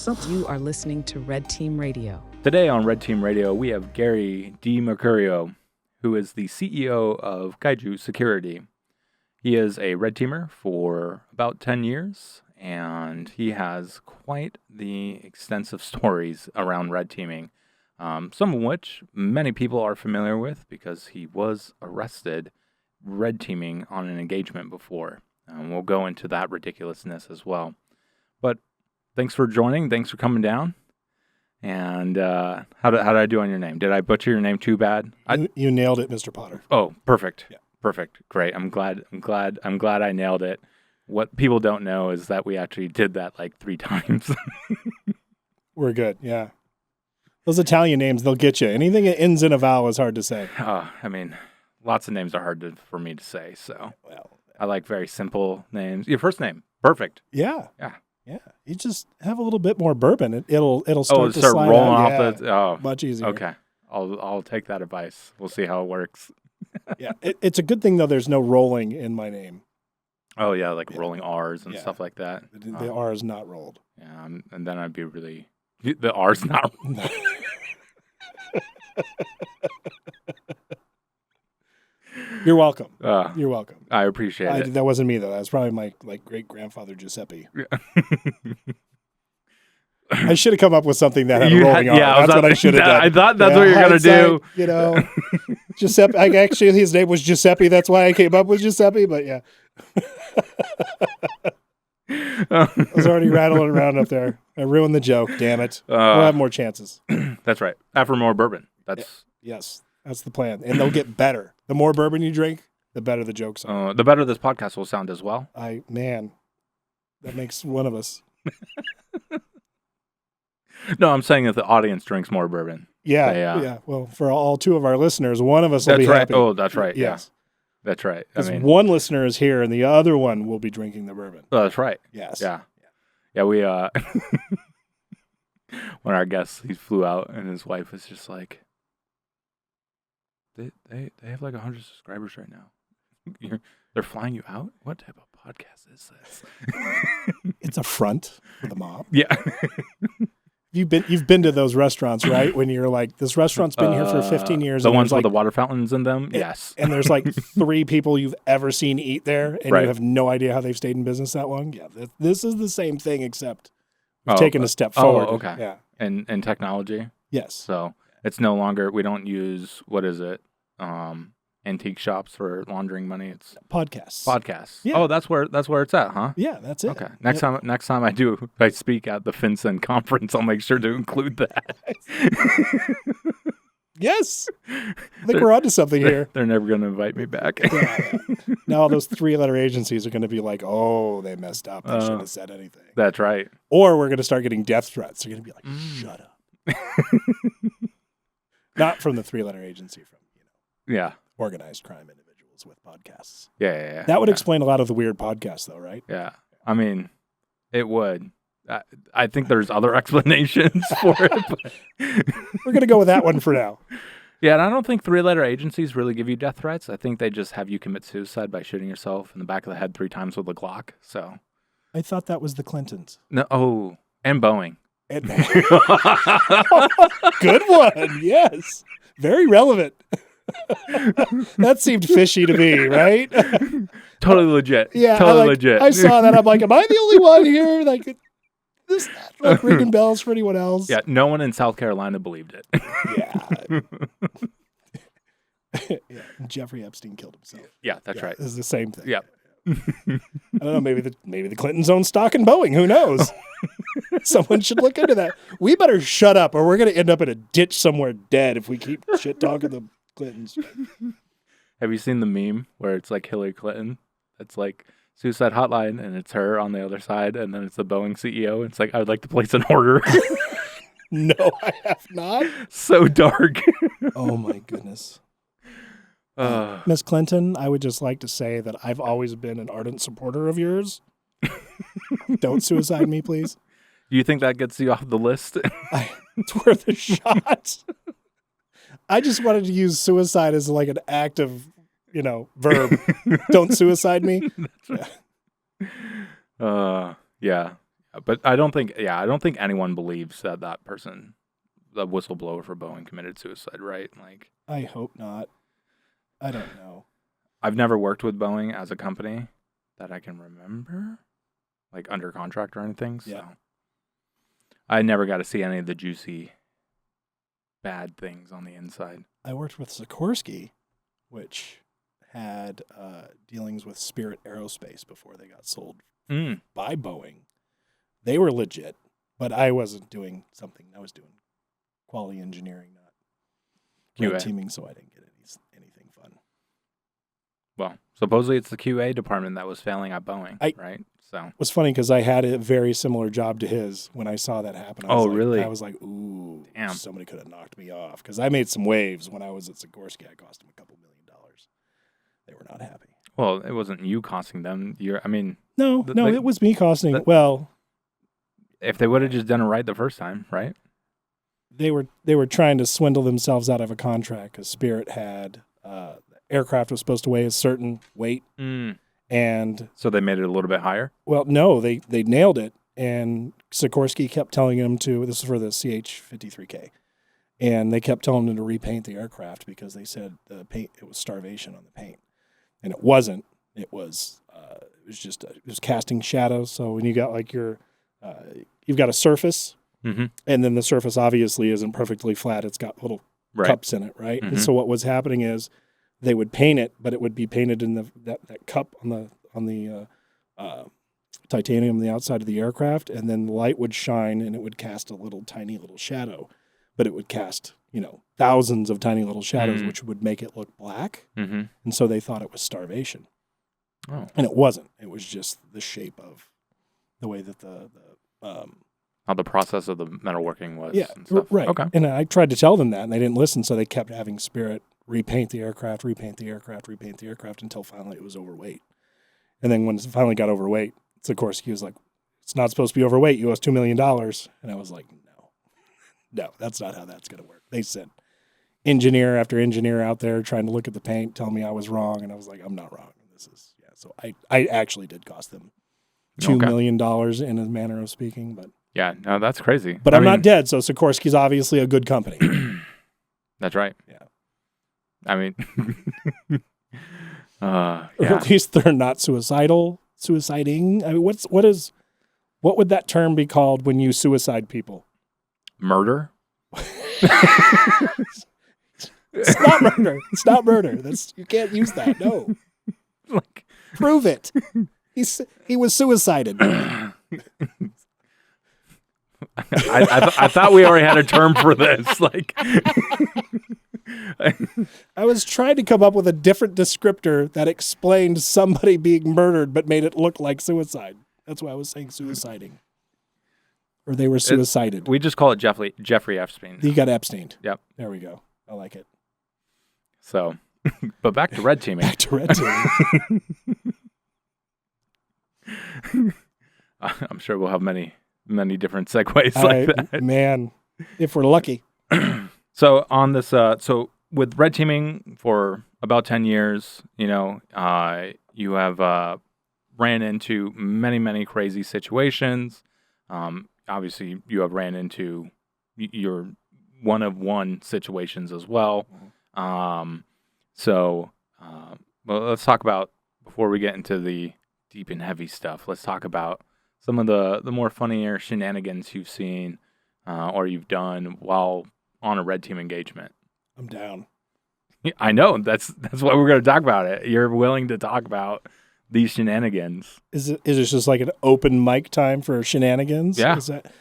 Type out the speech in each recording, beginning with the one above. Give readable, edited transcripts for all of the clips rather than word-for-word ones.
You are listening to Red Team Radio. Today on Red Team Radio, we have Gary DeMercurio, who is the CEO of Kaiju Security. He is a red teamer for about 10 years, and he has quite the extensive stories around red teaming, some of which many people are familiar with because he was arrested red teaming on an engagement before. We'll go into that ridiculousness as well. But thanks for joining. Thanks for coming down. And how did I do on your name? Did I butcher your name too bad? You nailed it, Mr. Potter. Oh, perfect. Yeah. Perfect. Great. I'm glad I nailed it. What people don't know is that we actually did that like 3 times. We're good. Yeah. Those Italian names, they'll get you. Anything that ends in a vowel is hard to say. I mean, lots of names are hard for me to say, so I like very simple names. Your first name, perfect. Yeah. Yeah. Yeah. You just have a little bit more bourbon. It'll start to slide rolling out. off the much easier. Okay. I'll take that advice. We'll see how it works. Yeah. It's a good thing though there's no rolling in my name. Oh yeah, like rolling R's and stuff like that. The R is not rolled. Yeah, and then I'd be really the R's not rolled. You're welcome. You're welcome. I appreciate it. That wasn't me though. That was probably my great grandfather Giuseppe. I should have come up with something that had a rolling R. That's what I should have done. I thought that's what you're gonna do. You know, Giuseppe. Actually, his name was Giuseppe. That's why I came up with Giuseppe. But yeah, I was already rattling around up there. I ruined the joke. Damn it. We'll have more chances. That's right. After more bourbon. Yes. That's the plan, and they'll get better. The more bourbon you drink, the better the jokes are. The better this podcast will sound as well. Man, that makes one of us. No, I'm saying that the audience drinks more bourbon. Yeah. Well, for all 2 of our listeners, one of us will be happy. Oh, that's right. Yes. Yeah. That's right. Because one listener is here, and the other one will be drinking the bourbon. Oh, that's right. Yes. Yeah. We when our guest he flew out, and his wife was just like, They have like 100 subscribers right now. They're flying you out? What type of podcast is this? It's a front for the mob. Yeah. You've been to those restaurants, right? When you're like, this restaurant's been here for 15 years. The ones with the water fountains in them? Yes. And there's like 3 people you've ever seen eat there, and you have no idea how they've stayed in business that long. Yeah, this is the same thing, except we've taken a step forward. Oh, okay. Yeah. And technology? Yes. So it's no longer, we don't use, what is it? Antique shops for laundering money. It's podcasts. Yeah. Oh, that's where it's at, huh? Yeah, that's it. Okay. Next time I speak at the FinCEN conference, I'll make sure to include that. Yes. I think we're onto something here. They're never going to invite me back. Yeah. Now all those 3-letter agencies are going to be like, oh, they messed up. They shouldn't have said anything. That's right. Or we're going to start getting death threats. They're going to be like, shut up. Not from the 3-letter agency, from organized crime individuals with podcasts. Yeah. That would explain a lot of the weird podcasts, though, right? Yeah. I mean, it would. I think there's other explanations for it. But we're going to go with that one for now. Yeah, and I don't think 3-letter agencies really give you death threats. I think they just have you commit suicide by shooting yourself in the back of the head 3 times with a Glock. So I thought that was the Clintons. No. Oh, and Boeing. Good one. Yes. Very relevant. That seemed fishy to me, right? Totally legit. Yeah, totally legit. I saw that. I'm like, am I the only one here? Like, this like ringing bells for anyone else? Yeah, no one in South Carolina believed it. Yeah. Jeffrey Epstein killed himself. Yeah, that's right. It's the same thing. Yeah. I don't know. Maybe the Clintons own stock in Boeing. Who knows? Someone should look into that. We better shut up, or we're going to end up in a ditch somewhere dead if we keep shit talking the Clintons. Have you seen the meme where it's like Hillary Clinton? It's like suicide hotline, and it's her on the other side, and then it's the Boeing CEO. It's like, I would like to place an order. No, I have not. So dark. Oh my goodness. Miss Clinton, I would just like to say that I've always been an ardent supporter of yours. Don't suicide me, please. Do you think that gets you off the list? It's worth a shot. I just wanted to use suicide as like an active, verb. Don't suicide me. Yeah. But I don't think anyone believes that person, the whistleblower for Boeing, committed suicide, right? Like, I hope not. I don't know. I've never worked with Boeing as a company that I can remember, like under contract or anything. So I never got to see any of the juicy, bad things on the inside. I worked with Sikorsky, which had dealings with Spirit Aerospace before they got sold by Boeing. They were legit, but I wasn't doing something. I was doing quality engineering, not red teaming, so I didn't get anything fun. Well, supposedly it's the QA department that was failing at Boeing, right? So it was funny because I had a very similar job to his when I saw that happen. Really? I was like, ooh, damn. Somebody could have knocked me off because I made some waves when I was at Sikorsky. I cost them $2 million. They were not happy. Well, it wasn't you costing them. No, it was me costing. Well, if they would have just done it right the first time, right? They were trying to swindle themselves out of a contract because Spirit had the aircraft was supposed to weigh a certain weight, and so they made it a little bit higher. Well, no, they nailed it, and Sikorsky kept telling them to. This is for the CH-53K, and they kept telling them to repaint the aircraft because they said the paint it was starvation on the paint, and it wasn't. It was casting shadows. So when you got like you've got a surface. Mm-hmm. And then the surface obviously isn't perfectly flat. It's got little cups in it, right? Mm-hmm. And so what was happening is they would paint it, but it would be painted in that cup on the titanium on the outside of the aircraft, and then the light would shine and it would cast a tiny little shadow, but it would cast thousands of tiny little shadows, which would make it look black. Mm-hmm. And so they thought it was starvation, and it wasn't. It was just the shape of the way that how the process of the metalworking was. Yeah, and stuff. Right. Okay. And I tried to tell them that, and they didn't listen, so they kept having Spirit repaint the aircraft until finally it was overweight. And then when it finally got overweight, Sikorsky was like, it's not supposed to be overweight. You owe us $2 million. And I was like, no, that's not how that's going to work. They sent engineer after engineer out there trying to look at the paint, tell me I was wrong, and I was like, I'm not wrong. So I actually did cost them $2 million in a manner of speaking, but. Yeah, no, that's crazy. But I'm not dead, so Sikorsky's obviously a good company. That's right. Yeah. I mean, or at least they're not suiciding. I mean, what would that term be called when you suicide people? Murder? It's not murder. It's not murder. You can't use that. No. Prove it. He was suicided. I thought we already had a term for this. I was trying to come up with a different descriptor that explained somebody being murdered but made it look like suicide. That's why I was saying suiciding. Or they were suicided. We just call it Jeffrey Epstein. He got Epsteined. Yep. There we go. I like it. So, but back to red teaming. I'm sure we'll have many different segues like that. Man, if we're lucky. So on this, so with red teaming for about 10 years, you have ran into many crazy situations. Obviously, you have ran into your one-of-one situations as well. Well, let's talk about, before we get into the deep and heavy stuff, let's talk about some of the more funnier shenanigans you've seen or you've done while on a red team engagement. I'm down. I know. That's why we're going to talk about it. You're willing to talk about these shenanigans. Is it just like an open mic time for shenanigans? Yeah. Is that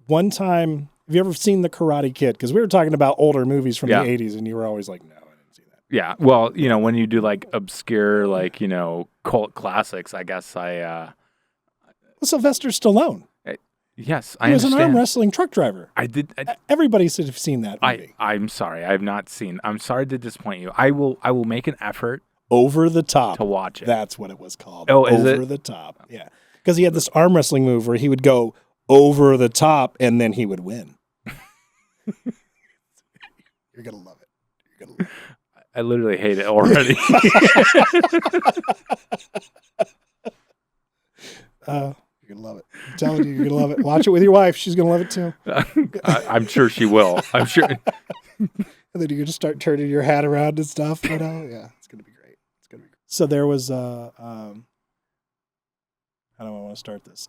one time? Have you ever seen The Karate Kid? Because we were talking about older movies from the 80s, and you were always like, no, I didn't see that. Yeah. Well, when you do like obscure, cult classics, I guess Sylvester Stallone. Yes, he was an arm wrestling truck driver. I did. Everybody should have seen that movie. I'm sorry, I have not seen. I'm sorry to disappoint you. I will make an effort. Over the Top to watch it. That's what it was called. Oh, is it? Over the Top. Yeah, because he had this arm wrestling move where he would go over the top and then he would win. You're gonna love it. You're gonna love it. I literally hate it already. You're going to love it. I'm telling you, you're going to love it. Watch it with your wife. She's going to love it too. I'm sure she will. I'm sure. And then you're going to start turning your hat around and stuff. Yeah, it's going to be great. It's going to be great. So there was how do I want to start this?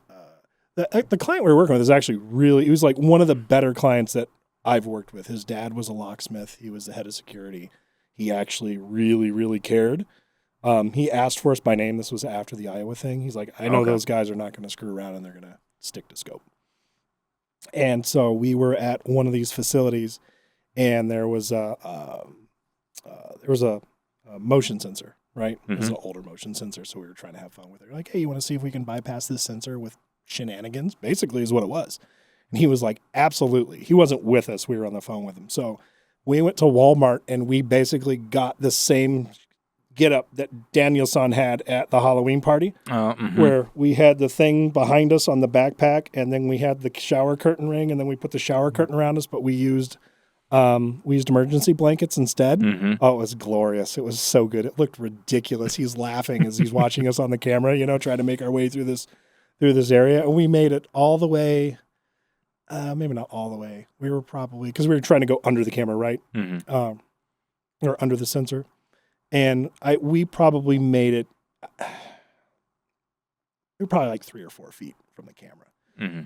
The client we were working with is actually he was like one of the better clients that I've worked with. His dad was a locksmith. He was the head of security. He actually really, really cared. He asked for us by name. This was after the Iowa thing. He's like, I know those guys are not going to screw around and they're going to stick to scope. And so we were at one of these facilities, and there was a motion sensor, right? It was an older motion sensor, so we were trying to have fun with it. Like, hey, you want to see if we can bypass this sensor with shenanigans? Basically is what it was. And he was like, absolutely. He wasn't with us. We were on the phone with him. So we went to Walmart, and we basically got the same get up that Danielson had at the Halloween party, where we had the thing behind us on the backpack, and then we had the shower curtain ring, and then we put the shower curtain around us, but we used emergency blankets instead. Oh, it was glorious. It was so good. It looked ridiculous. He's laughing as he's watching us on the camera, trying to make our way through this area. And we made it all the way, maybe not all the way. We were probably, because we were trying to go under the camera, right? Or under the sensor. And we probably made it, we were probably like 3 or 4 feet from the camera.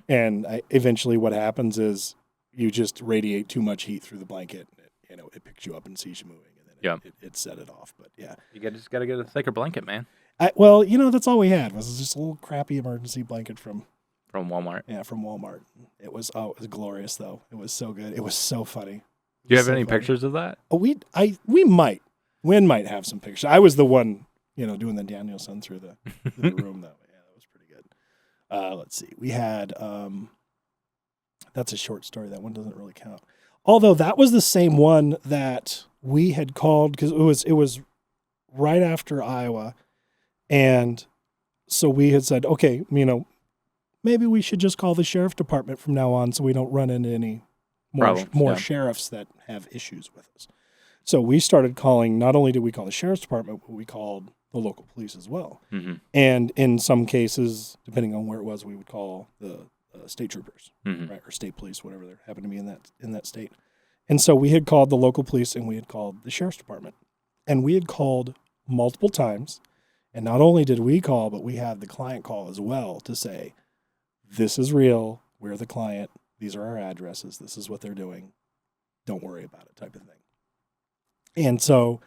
And eventually what happens is you just radiate too much heat through the blanket. And it picks you up and sees you moving. And then it set it off. But yeah. You just got to get a thicker blanket, man. Well, that's all we had was just a little crappy emergency blanket from Walmart. Yeah, from Walmart. It was glorious, though. It was so good. It was so funny. Do you have any pictures of that? Oh, we might. Wynn might have some pictures. I was the one, doing the Danielson through the room, though. Yeah, that was pretty good. Let's see. We had, that's a short story. That one doesn't really count. Although that was the same one that we had called, because it was right after Iowa. And so we had said, okay, maybe we should just call the sheriff department from now on so we don't run into any more sheriffs that have issues with us. So we started calling, not only did we call the sheriff's department, but we called the local police as well. And in some cases, depending on where it was, we would call the state troopers, right, or state police, whatever there happened to be in that state. And so we had called the local police and we had called the sheriff's department. And we had called multiple times. And not only did we call, but we had the client call as well to say, this is real. We're the client. These are our addresses. This is what they're doing. Don't worry about it, type of thing. And so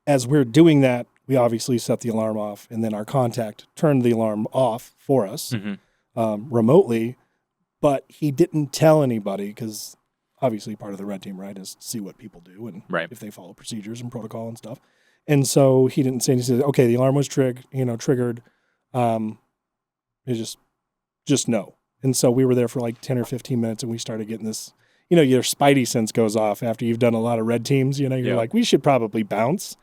as we're doing that, we obviously set the alarm off, and then our contact turned the alarm off for us remotely, but he didn't tell anybody because obviously part of the red team, right, is to see what people do and if they follow procedures and protocol and stuff. And so he didn't say, he said, okay, the alarm was triggered. It just no. And so we were there for like 10 or 15 minutes, and we started getting this, your spidey sense goes off after you've done a lot of red teams. You're like, we should probably bounce.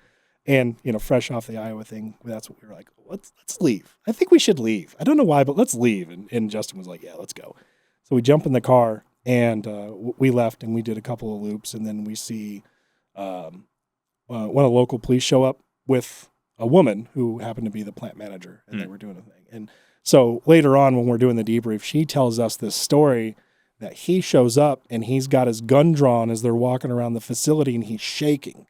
And, fresh off the Iowa thing, that's what we were like, let's leave. I think we should leave. I don't know why, but let's leave. And Justin was like, yeah, let's go. So we jump in the car, and we left, and we did a couple of loops, and then we see one of the local police show up with a woman who happened to be the plant manager, and they were doing a thing. And so later on, when we're doing the debrief, she tells us this story that he shows up and he's got his gun drawn as they're walking around the facility, and he's shaking.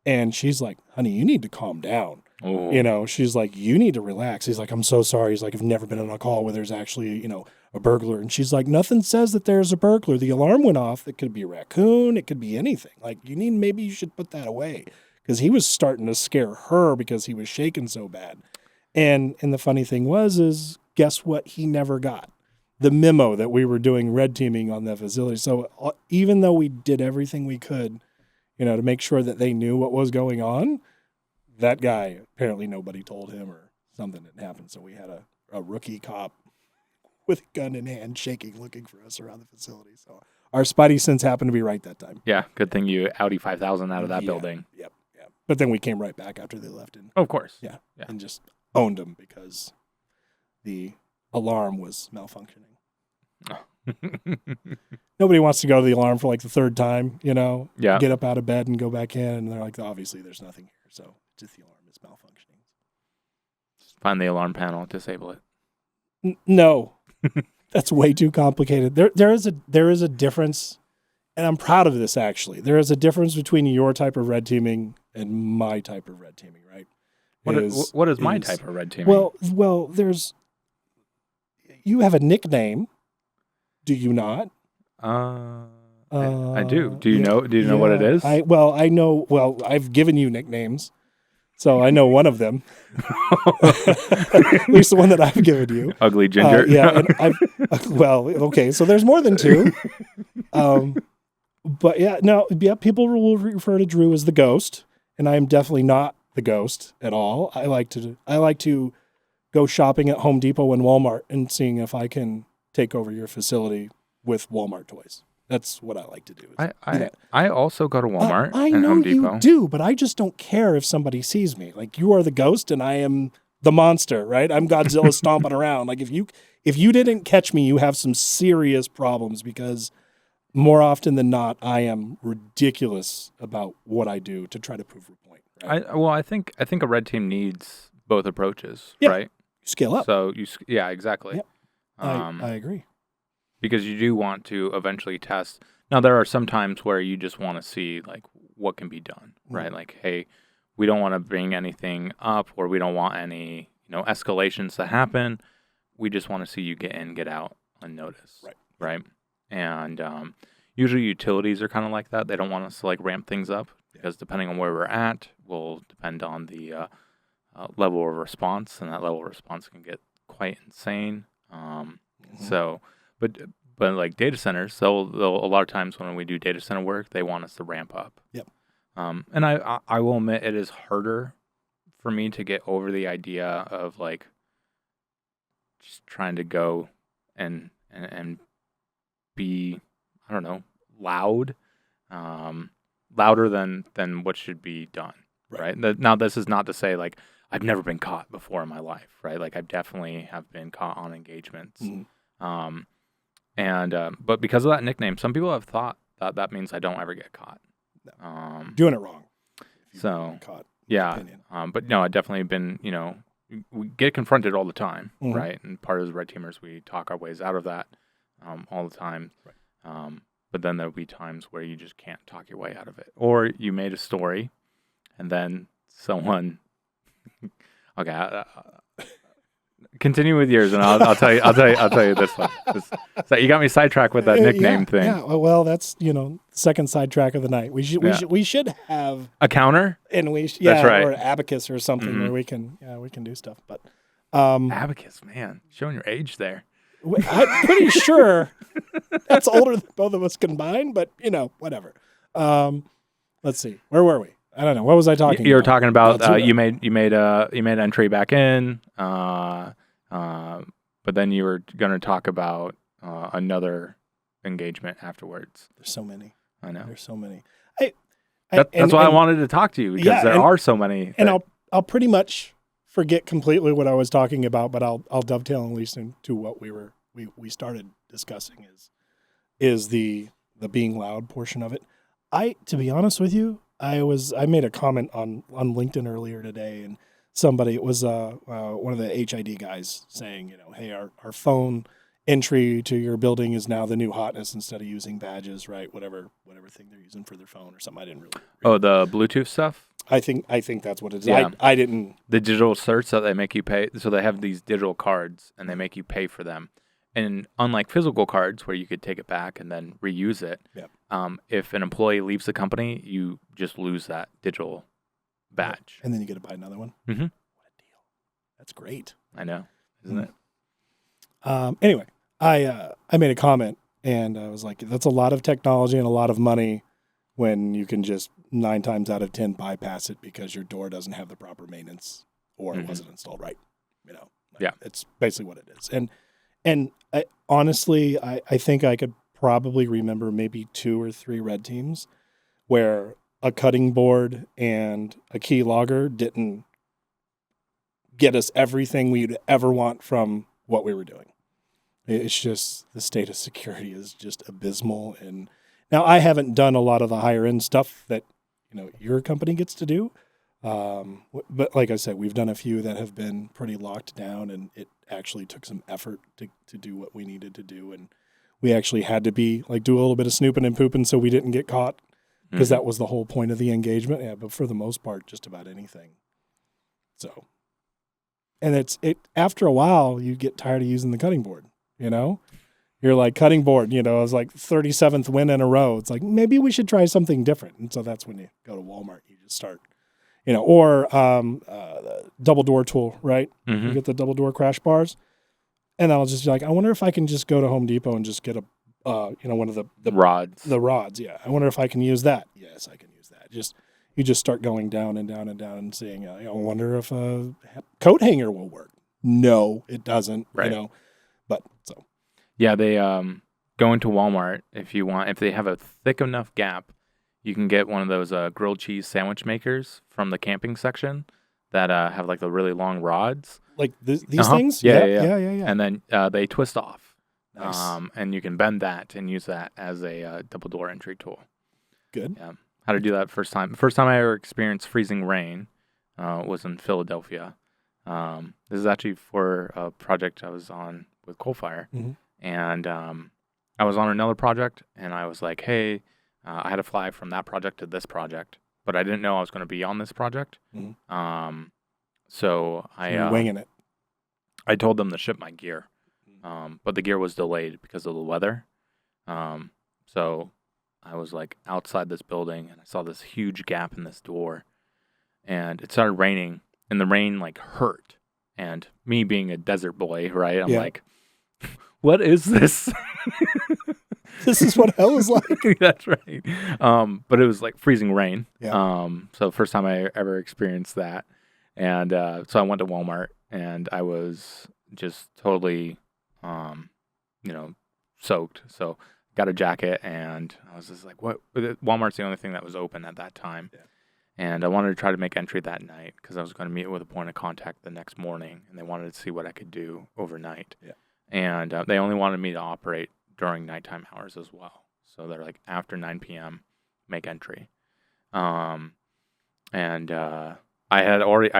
And she's like, honey, you need to calm down. Oh. She's like, you need to relax. He's like, I'm so sorry. He's like, I've never been on a call where there's actually, a burglar. And she's like, nothing says that there's a burglar. The alarm went off. It could be a raccoon. It could be anything. Like, maybe you should put that away. Because he was starting to scare her because he was shaking so bad. And the funny thing is guess what he never got? The memo that we were doing red teaming on the facility. So even though we did everything we could, to make sure that they knew what was going on, that guy, apparently nobody told him or something had happened. So we had a rookie cop with a gun in hand shaking, looking for us around the facility. So our spidey sense happened to be right that time. Yeah, good thing you Audi 5000 out of that building. Yep. But then we came right back after they left. And, of course. Yeah, and just owned them because the alarm was malfunctioning. Oh. Nobody wants to go to the alarm for like the third time, get up out of bed and go back in. And they're like, obviously there's nothing here. So just the alarm is malfunctioning. Just find the alarm panel, disable it. No, that's way too complicated. There is a difference, and I'm proud of this actually. There is a difference between your type of red teaming and my type of red teaming, right? What is my type of red teaming? Well, you have a nickname, do you not? I do. Do you know? Do you know what it is? I know. Well, I've given you nicknames, so I know one of them. At least the one that I've given you. Ugly Ginger. And okay. So there's more than two. But people will refer to Drew as the Ghost, and I am definitely not the Ghost at all. I like to go shopping at Home Depot and Walmart and seeing if I can take over your facility with Walmart toys. That's what I like to do. I also go to Walmart I and know Home Depot. You do, but I just don't care if somebody sees me. Like, you are the Ghost and I am the monster, right? I'm Godzilla stomping around. Like, if you didn't catch me, you have some serious problems, because more often than not, I am ridiculous about what I do to try to prove a point. Right? I think a red team needs both approaches, Yeah. right? Scale up. So exactly. Yep. I agree. Because you do want to eventually test. Now, there are some times where you just want to see like what can be done, right? Mm-hmm. Like, hey, we don't want to bring anything up, or we don't want any escalations to happen. We just want to see you get in, get out unnoticed, right? And usually utilities are kind of like that. They don't want us to like ramp things up, because depending on where we're at will depend on the level of response, and that level of response can get quite insane. So, but like data centers, they'll a lot of times when we do data center work, they want us to ramp up. Yep. And I will admit, it is harder for me to get over the idea of like just trying to go and be, I don't know, loud, louder than what should be done. Right. Now, this is not to say like I've never been caught before in my life, right? Like, I definitely have been caught on engagements. Mm-hmm. But because of that nickname, some people have thought that means I don't ever get caught. No. Doing it wrong. So, caught, yeah. But no, I've definitely been, we get confronted all the time, mm-hmm. right? And part of the red teamers, we talk our ways out of that all the time. Right. But then there'll be times where you just can't talk your way out of it. Or you made a story, and then someone... Okay, continue with yours, and I'll tell you this one. So you got me sidetracked with that nickname thing. Yeah, well, that's second sidetrack of the night. We should have a counter, and that's right, or abacus or something mm-hmm. where we can do stuff. But abacus, man, showing your age there. I'm pretty sure that's older than both of us combined, but whatever. Let's see, where were we? I don't know. What was I talking about? You were talking about you made entry back in, but then you were going to talk about another engagement afterwards. There's so many. I know. There's so many. That's why I wanted to talk to you, because there are so many. And I'll pretty much forget completely what I was talking about, but I'll dovetail at least into what we started discussing is the being loud portion of it. To be honest with you, I made a comment on LinkedIn earlier today, and it was one of the HID guys saying, hey, our phone entry to your building is now the new hotness instead of using badges, right? Whatever thing they're using for their phone or something. I didn't really. Oh, the Bluetooth stuff? I think that's what it is. Yeah. I didn't. The digital certs that they make you pay. So they have these digital cards, and they make you pay for them. And unlike physical cards where you could take it back and then reuse it, yep. If an employee leaves the company, you just lose that digital badge. And then you get to buy another one? Mm-hmm. What a deal. That's great. I know, isn't it? Anyway, I made a comment, and I was like, that's a lot of technology and a lot of money when you can just 9 times out of 10 bypass it because your door doesn't have the proper maintenance or it wasn't installed right. Yeah. It's basically what it is. And honestly, I think I could probably remember maybe 2 or 3 red teams where a cutting board and a key logger didn't get us everything we'd ever want from what we were doing. It's just the state of security is just abysmal. And now I haven't done a lot of the higher end stuff that your company gets to do, But like I said, we've done a few that have been pretty locked down, and it actually took some effort to do what we needed to do. And we actually had to do a little bit of snooping and pooping so we didn't get caught, because that was the whole point of the engagement. Yeah, but for the most part, just about anything. So, and after a while, you get tired of using the cutting board, You're like, cutting board, it was like 37th win in a row. It's like, maybe we should try something different. And so that's when you go to Walmart, you just start, or double door tool, right? You get the double door crash bars. And I'll just be like, I wonder if I can just go to Home Depot and just get one of the rods. The rods, yeah. I wonder if I can use that. Yes, I can use that. You just start going down and down and down and seeing, I wonder if a coat hanger will work. No, it doesn't, Right. But so. Yeah, they go into Walmart if they have a thick enough gap, you can get one of those grilled cheese sandwich makers from the camping section that have like the really long rods. Like these things? Yeah. And then they twist off. Nice. And you can bend that and use that as a double door entry tool. Good. Yeah. How to do that first time. First time I ever experienced freezing rain was in Philadelphia. This is actually for a project I was on with Coalfire. Mm-hmm. And I was on another project, and I was like, hey, I had to fly from that project to this project, but I didn't know I was going to be on this project. Mm-hmm. So you're winging it. I told them to ship my gear, but the gear was delayed because of the weather. So I was like outside this building, and I saw this huge gap in this door, and it started raining, and the rain like hurt. And me being a desert boy, right? I'm like, what is this? This is what hell is like. That's right. But it was like freezing rain. Yeah. So first time I ever experienced that. And so I went to Walmart, and I was just totally, soaked. So got a jacket, and I was just like, what? Walmart's the only thing that was open at that time. Yeah. And I wanted to try to make entry that night because I was going to meet with a point of contact the next morning, and they wanted to see what I could do overnight. Yeah. And they only wanted me to operate during nighttime hours as well. So they're like, after 9 p.m., make entry. I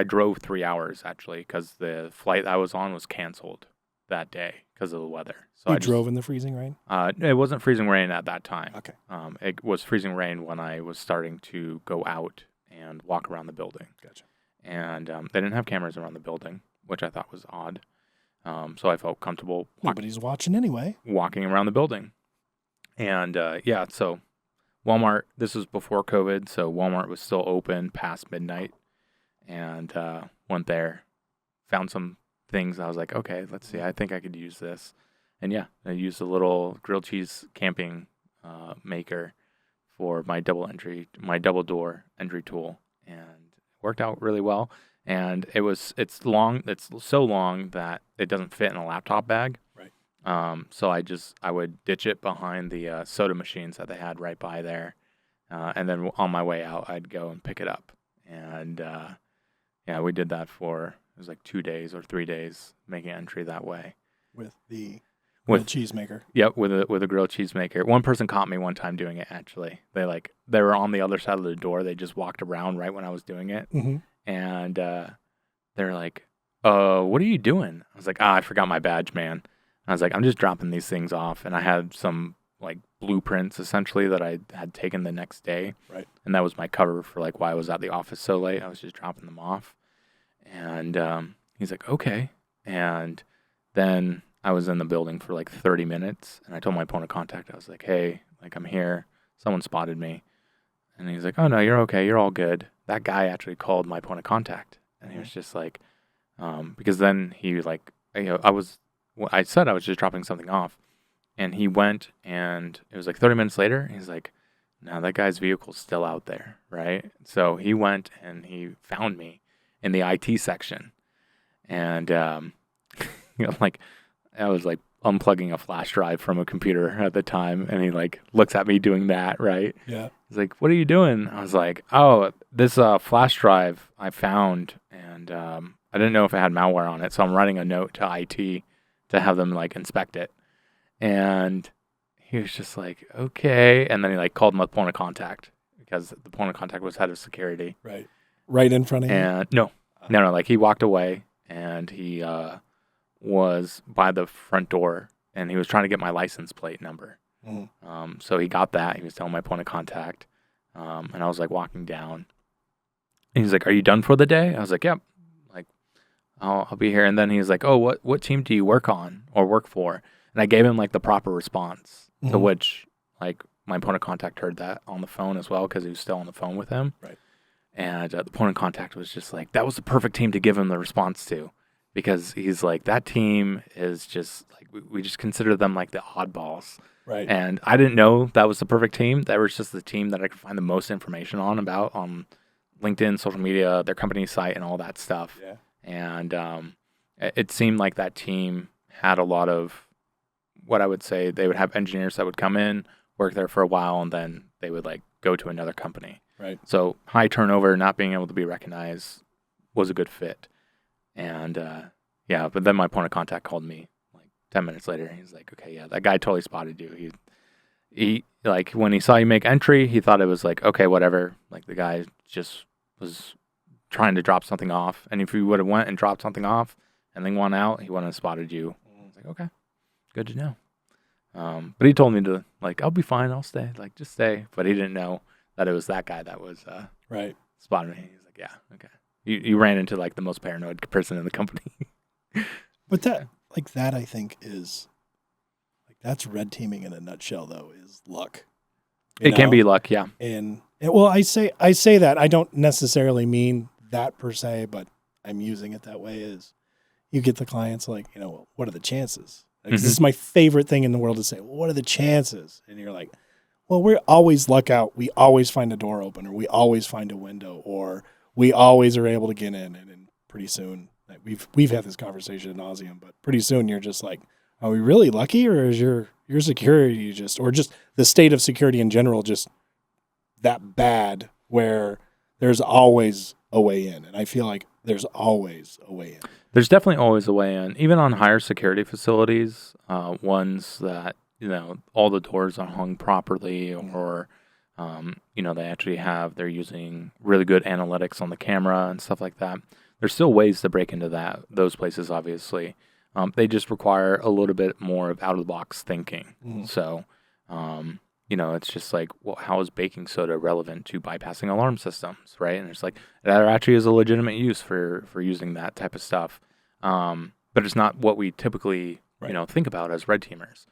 drove 3 hours actually because the flight I was on was canceled that day because of the weather. So I drove in the freezing rain? It wasn't freezing rain at that time. Okay. It was freezing rain when I was starting to go out and walk around the building. Gotcha. And they didn't have cameras around the building, which I thought was odd. So I felt comfortable. Nobody's watching anyway. Walking around the building. And so Walmart, this was before COVID, so Walmart was still open past midnight. And went there, found some things. I was like, okay, let's see. I think I could use this. And yeah, I used a little grilled cheese camping maker for my double door entry tool, and it worked out really well. And it's long. It's so long that it doesn't fit in a laptop bag. Right. So I would ditch it behind the soda machines that they had right by there, and then on my way out, I'd go and pick it up. And we did that for it was like 2 days or 3 days, making entry that way with the grilled cheese maker. Yep, with a grilled cheese maker. One person caught me one time doing it. Actually, they were on the other side of the door. They just walked around right when I was doing it. Mm-hmm. And they're like, what are you doing? I was like, I forgot my badge, man. I was like, I'm just dropping these things off. And I had some like blueprints essentially that I had taken the next day. Right. And that was my cover for like why I was at the office so late. I was just dropping them off. And he's like, okay. And then I was in the building for like 30 minutes. And I told my point of contact, I was like, hey, like I'm here. Someone spotted me. And he's like, oh, no, you're okay. You're all good. That guy actually called my point of contact. And he was just like, because then he like, I said I was just dropping something off. And he went, and it was like 30 minutes later. And he's like, no, that guy's vehicle's still out there, right? So he went and he found me in the IT section. And like, I was like unplugging a flash drive from a computer at the time. And he like looks at me doing that, right? Yeah. He's like, what are you doing? I was like, oh, this flash drive I found, and I didn't know if it had malware on it, so I'm writing a note to IT to have them like inspect it. And he was just like, okay. And then he like called my point of contact because the point of contact was head of security. Right. right in front of you? And no, like he walked away and he was by the front door and he was trying to get my license plate number. Mhm. So he got that. He was telling my point of contact. And I was like walking down. And he's like, "Are you done for the day?" I was like, "Yep." Like, I'll be here. And then he's like, "Oh, what team do you work on or work for?" And I gave him like the proper response, to Mhm. which like my point of contact heard that on the phone as well because he was still on the phone with him. Right. And the point of contact was just like, that was the perfect team to give him the response to, because he's like, that team is just like, we just consider them like the oddballs. Right. And I didn't know that was the perfect team. That was just the team that I could find the most information on LinkedIn, social media, their company site, and all that stuff. Yeah. And it seemed like that team had a lot of what I would say they would have engineers that would come in, work there for a while, and then they would like go to another company. Right. So high turnover, not being able to be recognized was a good fit. And but then my point of contact called me like 10 minutes later. He's like, "Okay, yeah, that guy totally spotted you. He like when he saw you make entry, he thought it was like, okay, whatever. Like the guy just was trying to drop something off. And if you would have went and dropped something off and then went out, he wouldn't have spotted you." I was like, okay, good to know. But he told me to like, "I'll be fine. I'll stay. Like, just stay." But he didn't know that it was that guy that was Right. spotted me. He's like, "Yeah, okay." You ran into like the most paranoid person in the company. But that I think is like that's red teaming in a nutshell though, is luck. You It can know? be luck, yeah. And well, I say that I don't necessarily mean that per se, but I'm using it that way. Is you get the clients like, well, what are the chances? Like, Mhm. This is my favorite thing in the world to say. Well, what are the chances? And you're like, well, we always luck out. We always find a door open, or we always find a window, or we always are able to get in. And then pretty soon, like we've had this conversation ad nauseum, but pretty soon you're just like, are we really lucky, or is your security or just the state of security in general just that bad where there's always a way in? And I feel like there's always a way in. There's definitely always a way in, even on higher security facilities, ones that, all the doors are hung properly, or, they're using really good analytics on the camera and stuff like that. There's still ways to break into those places, obviously. They just require a little bit more of out-of-the-box thinking. Mhm. So, it's just like, well, how is baking soda relevant to bypassing alarm systems, right? And it's like, that actually is a legitimate use for using that type of stuff. But it's not what we typically, Right. think about as red teamers.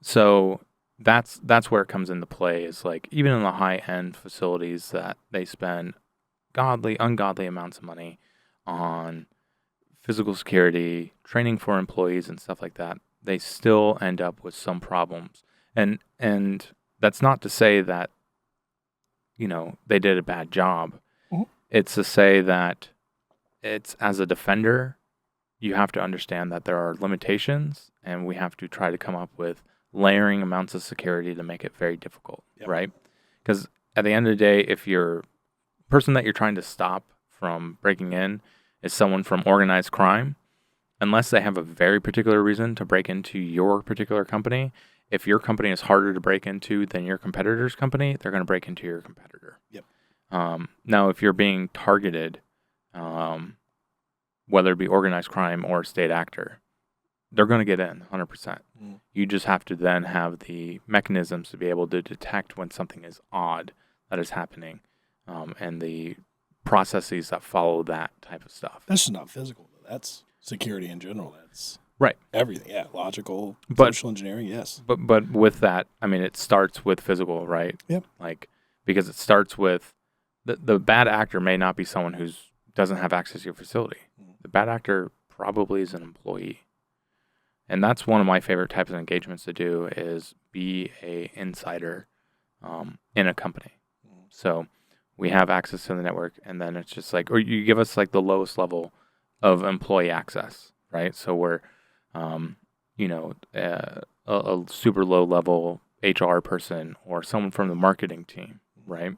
So that's where it comes into play, is like, even in the high-end facilities that they spend ungodly amounts of money on physical security, training for employees and stuff like that, they still end up with some problems. And that's not to say that, they did a bad job. Mhm. It's to say that it's, as a defender, you have to understand that there are limitations, and we have to try to come up with layering amounts of security to make it very difficult, Yep. right? Because at the end of the day, if your person that you're trying to stop from breaking in is someone from organized crime, unless they have a very particular reason to break into your particular company, if your company is harder to break into than your competitor's company, they're going to break into your competitor. Yep. Now, if you're being targeted, whether it be organized crime or a state actor, they're going to get in 100%. Mhm. You just have to then have the mechanisms to be able to detect when something is odd that is happening, and the processes that follow that type of stuff. That's just not physical, though. That's security in general. That's Right. everything. Yeah, logical, But- social engineering. Yes. But with that, I mean, it starts with physical, right? Yep. Like, because it starts with the bad actor may not be someone who doesn't have access to your facility. Mhm. The bad actor probably is an employee. And that's one of my favorite types of engagements to do, is be a insider in a company. Mhm. So we have access to the network, and then it's just like, or you give us like the lowest level of employee access, right? So we're, a super low level HR person or someone from the marketing team, right?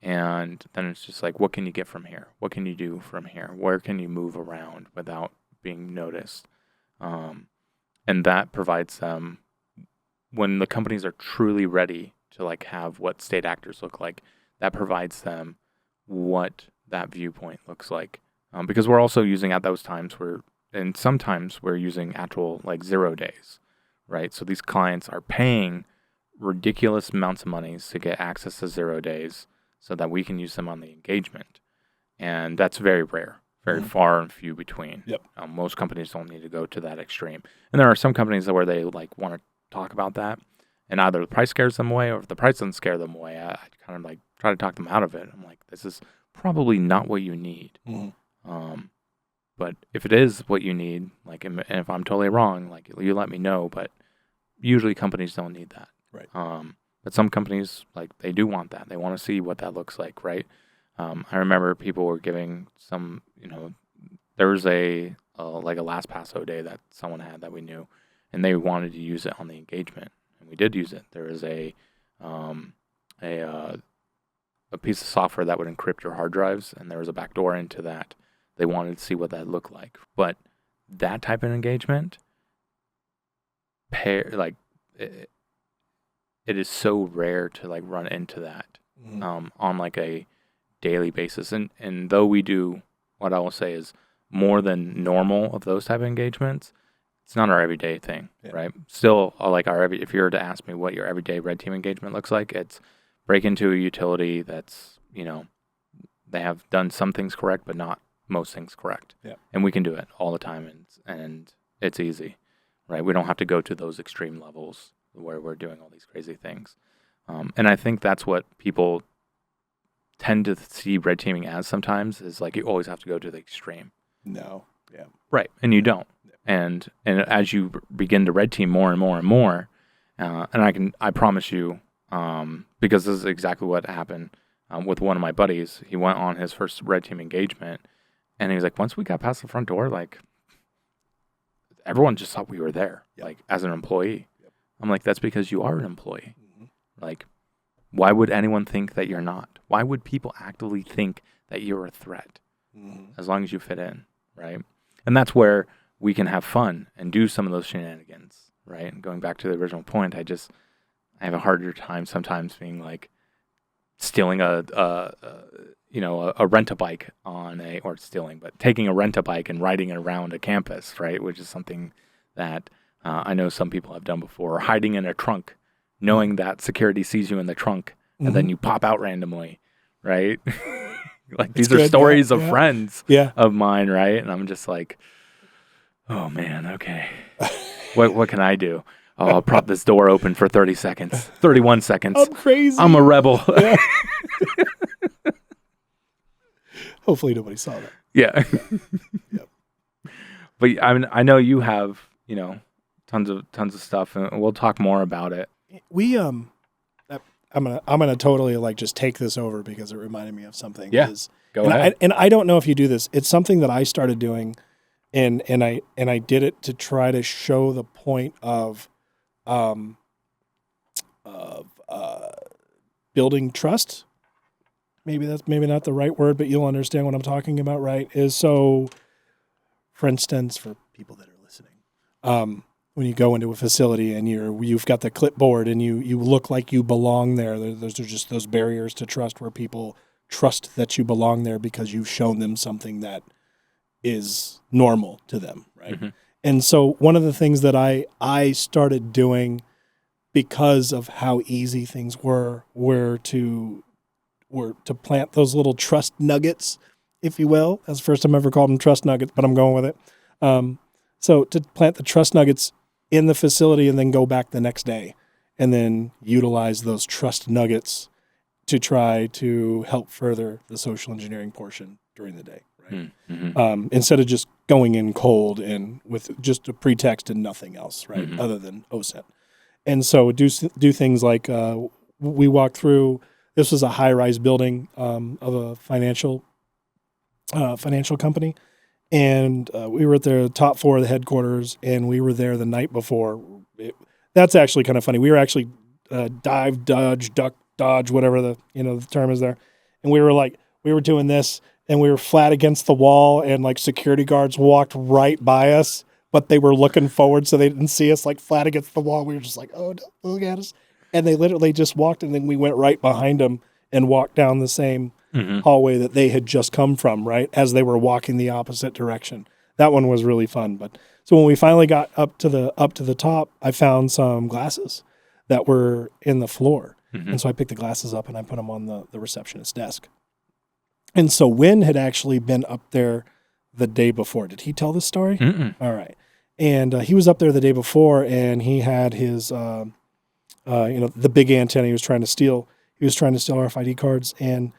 And then it's just like, what can you get from here? What can you do from here? Where can you move around without being noticed? And that provides them, when the companies are truly ready to like have what state actors look like, that provides them what that viewpoint looks like. Because we're also using at those times and sometimes we're using actual like 0 days, right? So these clients are paying ridiculous amounts of money to get access to 0 days so that we can use them on the engagement. And that's very rare, very far and few between. Yep. Most companies don't need to go to that extreme. And there are some companies where they like want to talk about that, and either the price scares them away, or if the price doesn't scare them away, I kind of like try to talk them out of it. I'm like, this is probably not what you need. But if it is what you need, like, and if I'm totally wrong, like, you let me know. But usually companies don't need that. Right. But some companies, like, they do want that. They want to see what that looks like, right? I remember people were giving some, there was a LastPass day that someone had that we knew, and they wanted to use it on the engagement, and we did use it. There was a piece of software that would encrypt your hard drives, and there was a backdoor into that. They wanted to see what that looked like. But that type of engagement, it is so rare to like run into that on like a daily basis. And though we do, what I will say is more than normal of those type of engagements, it's not our everyday thing, right? Still, like if you were to ask me what your everyday red team engagement looks like, it's break into a utility that's, they have done some things correct, but not most things correct. Yeah. And we can do it all the time, and it's easy, right? We don't have to go to those extreme levels where we're doing all these crazy things. And I think that's what people tend to see red teaming as sometimes, is like you always have to go to the extreme. No. Yeah. Right. And you don't. And as you begin to red team more and more and more, and I promise you, because this is exactly what happened with one of my buddies. He went on his first red team engagement, and he was like, once we got past the front door, like, everyone just thought we were there, like, as an employee. Yep. I'm like, that's because you are an employee. Like, why would anyone think that you're not? Why would people actively think that you're a threat? As long as you fit in, right? And that's where we can have fun and do some of those shenanigans, right? And going back to the original point, I have a harder time sometimes being like stealing a rent-a-bike but taking a rent-a-bike and riding it around a campus, right? Which is something that I know some people have done before, or hiding in a trunk, knowing that security sees you in the trunk, and then you pop out randomly, right? Like, these are stories of friends of mine, right? And I'm just like, oh man, okay. What can I do? Oh, I'll prop this door open for 30 seconds, 31 seconds. I'm crazy. I'm a rebel. Yeah. Hopefully nobody saw that. Yeah. Yep. But I know you have, tons of stuff, and we'll talk more about it. I'm gonna totally like just take this over because it reminded me of something. Yeah. Go ahead. I don't know if you do this. It's something that I started doing, and I did it to try to show the point of building trust. Maybe that's not the right word, but you'll understand what I'm talking about, right? For instance, for people that are listening, when you go into a facility and you've got the clipboard and you look like you belong there, there's just those barriers to trust where people trust that you belong there because you've shown them something that is normal to them, right? Mm-hmm. And so one of the things that I started doing because of how easy things were to plant those little trust nuggets, if you will. That's the first time I ever called them trust nuggets, but I'm going with it. So to plant the trust nuggets in the facility and then go back the next day and then utilize those trust nuggets to try to help further the social engineering portion during the day, right? Mm-hmm. Instead of just going in cold and with just a pretext and nothing else, right? Mm-hmm. Other than OSINT. And so do things like we walked through. This was a high-rise building of a financial company, and we were at the top floor of the headquarters, and we were there the night before. That's actually kind of funny. We were actually dive, dodge, duck, dodge, whatever the term is there, and we were doing this, and we were flat against the wall, and like security guards walked right by us, but they were looking forward so they didn't see us like flat against the wall. We were just like, oh, don't look at us. And they literally just walked, and then we went right behind them and walked down the same hallway that they had just come from, right, as they were walking the opposite direction. That one was really fun. But so when we finally got up to the top, I found some glasses that were in the floor. And so I picked the glasses up and I put them on the receptionist's desk. And so Wynn had actually been up there the day before. Did he tell this story? All right. And he was up there the day before, and he had his, the big antenna he was trying to steal. He was trying to steal RFID cards, and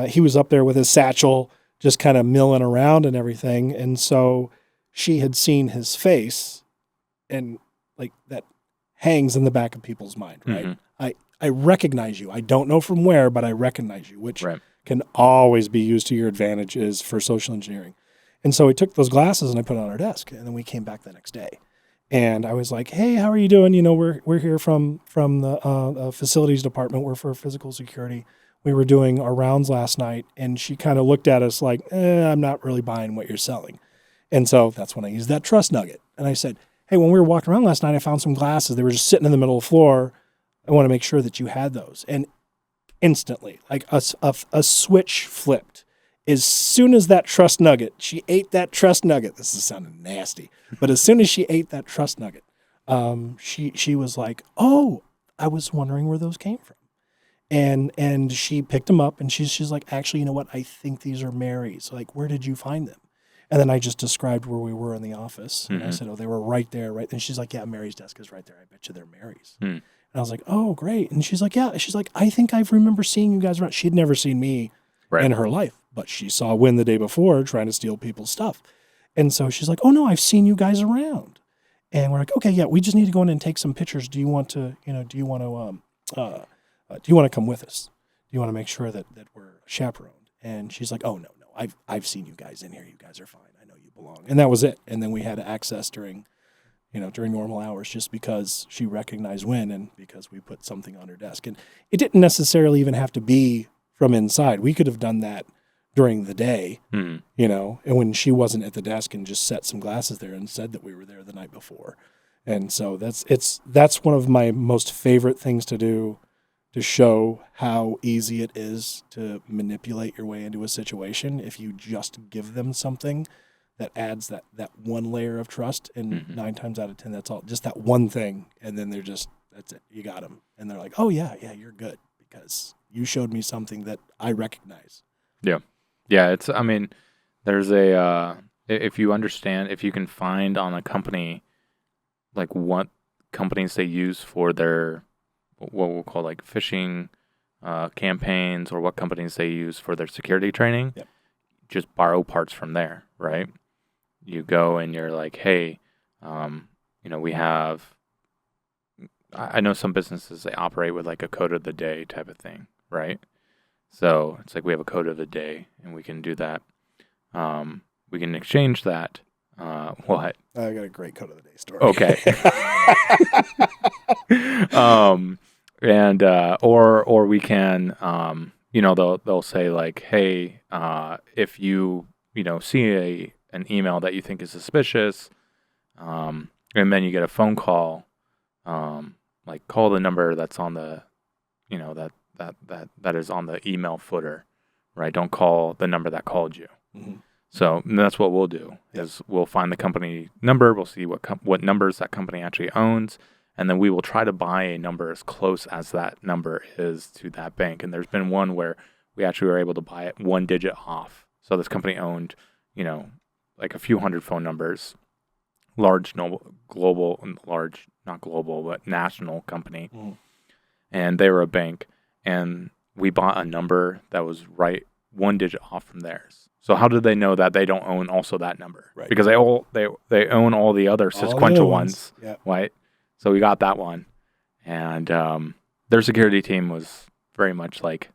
he was up there with his satchel just kind of milling around and everything. And so she had seen his face, and like that hangs in the back of people's mind, right? I recognize you. I don't know from where, but I recognize you, which can always be used to your advantage is for social engineering. And so we took those glasses and I put it on our desk, and then we came back the next day. And I was like, "Hey, how are you doing? You know, we're here from the facilities department. We're for physical security. We were doing our rounds last night." And she kind of looked at us like, "I'm not really buying what you're selling." And so that's when I used that trust nugget. And I said, "Hey, when we were walking around last night, I found some glasses. They were just sitting in the middle of the floor. I want to make sure that you had those." And instantly, like a switch flipped. As soon as that trust nugget, she ate that trust nugget. This is sounding nasty, but as soon as she ate that trust nugget, she was like, "Oh, I was wondering where those came from," and she picked them up, and she's like, "Actually, you know what? I think these are Mary's. Like, where did you find them?" And then I just described where we were in the office, and I said, "Oh, they were right there, right." And she's like, "Yeah, Mary's desk is right there. I bet you they're Mary's." And I was like, "Oh, great." And she's like, "Yeah." She's like, "I think I remember seeing you guys around." She'd never seen me in her life, but she saw Wynn the day before trying to steal people's stuff. And so she's like, "Oh no, I've seen you guys around." And we're like, "Okay, yeah, we just need to go in and take some pictures. Do you want to come with us? Do you want to make sure that we're chaperoned?" And she's like, "Oh no, I've seen you guys in here. You guys are fine. I know you belong." And that was it. And then we had access during normal hours, just because she recognized Wynn and because we put something on her desk. And it didn't necessarily even have to be from inside. We could have done that during the day, and when she wasn't at the desk, and just set some glasses there and said that we were there the night before. And so that's one of my most favorite things to do, to show how easy it is to manipulate your way into a situation if you just give them something that adds that one layer of trust. And 9 times out of 10, that's all, just that one thing. And then that's it. You got them. And they're like, "Oh yeah, you're good, because you showed me something that I recognize." Yeah. Yeah. There's if you can find on a company, like what companies they use for their, what we'll call like phishing campaigns, or what companies they use for their security training, just borrow parts from there, right? You go and you're like, "Hey, we have," I know some businesses, they operate with like a code of the day type of thing, right? So it's like, we have a code of the day and we can do that. We can exchange that. What? I got a great code of the day story. Okay. Or we can, they'll say like, "Hey, if you see an email that you think is suspicious, and then you get a phone call, like call the number that's on the, that is on the email footer, right? Don't call the number that called you." So that's what we'll do, is we'll find the company number, we'll see what numbers that company actually owns, and then we will try to buy a number as close as that number is to that bank. And there's been one where we actually were able to buy it 1 digit off. So this company owned, like a few hundred phone numbers, not global, but national company. And they were a bank, and we bought a number that was right 1 digit off from theirs. So how did they know that they don't own also that number? Right. Because they own all the other sequential ones, right? So we got that one, and their security team was very much like,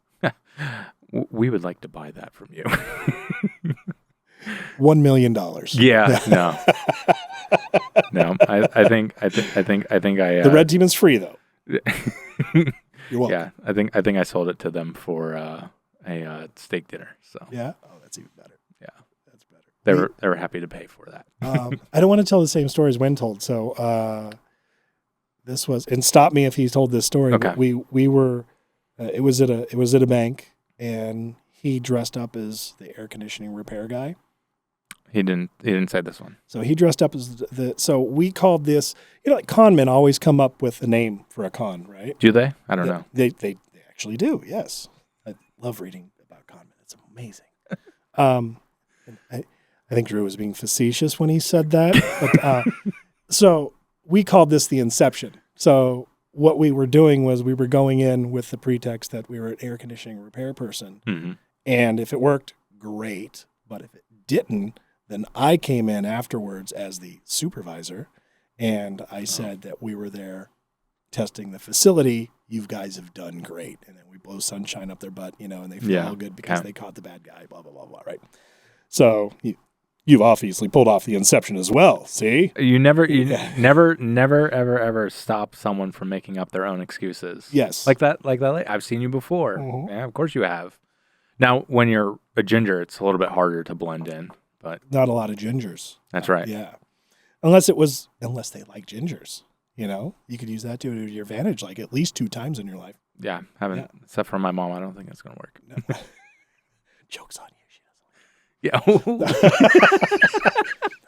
"We would like to buy that from you." $1 million. Yeah, no. I think the red team is free though. You're welcome. Yeah, I think I sold it to them for a steak dinner. So yeah, oh, that's even better. Yeah, that's better. They were happy to pay for that. I don't want to tell the same story as Wynn told, so this was, and stop me if he's told this story. Okay. But we were, it was at a bank, and he dressed up as the air conditioning repair guy. He didn't say this one. So he dressed up as so we called this, like con men always come up with a name for a con, right? Do they? I don't know. They actually do, yes. I love reading about con men. It's amazing. I think Drew was being facetious when he said that. But, so we called this the Inception. So what we were doing was we were going in with the pretext that we were an air conditioning repair person. Mm-hmm. And if it worked, great. But if it didn't, then I came in afterwards as the supervisor. And I said that we were there testing the facility. You guys have done great. And then we blow sunshine up their butt, and they feel all good because they caught the bad guy, blah, blah, blah, blah, right? So you've obviously pulled off the Inception as well, see? You never, ever stop someone from making up their own excuses. Yes. Like that. I've seen you before. Mhm. Yeah, of course you have. Now, when you're a ginger, it's a little bit harder to blend in, but Not a lot of gingers. that's right. Yeah. Unless they like gingers, you could use that to your advantage, like at least 2 times in your life. Yeah, except for my mom, I don't think it's going to work. No. Joke's on you. Yeah.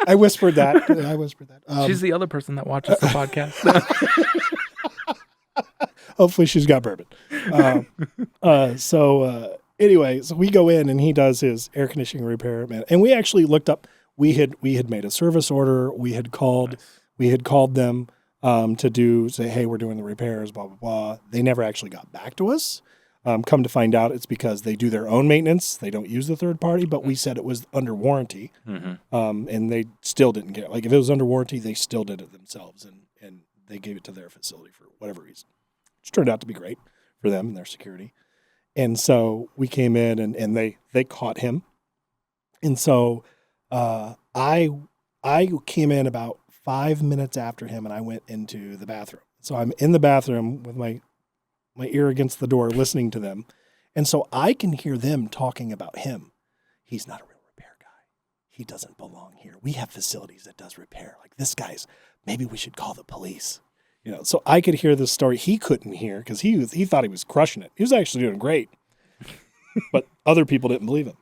I whispered that. She's the other person that watches the podcast. Hopefully she's got bourbon. Anyway, so we go in and he does his air conditioning repair, man. And we actually looked up. We had made a service order. We had called them to say, hey, we're doing the repairs, blah blah blah. They never actually got back to us. Come to find out, it's because they do their own maintenance. They don't use the third party, but we said it was under warranty. Mm-hmm. And they still didn't get it. Like if it was under warranty, they still did it themselves, and they gave it to their facility for whatever reason, which turned out to be great for them and their security. And so we came in and they caught him. And so I came in about 5 minutes after him, and I went into the bathroom. So I'm in the bathroom with my ear against the door listening to them. And so I can hear them talking about him. He's not a real repair guy. He doesn't belong here. We have facilities that does repair. Like this guy's, maybe we should call the police. So I could hear this story. He couldn't hear because he thought he was crushing it. He was actually doing great. But other people didn't believe him.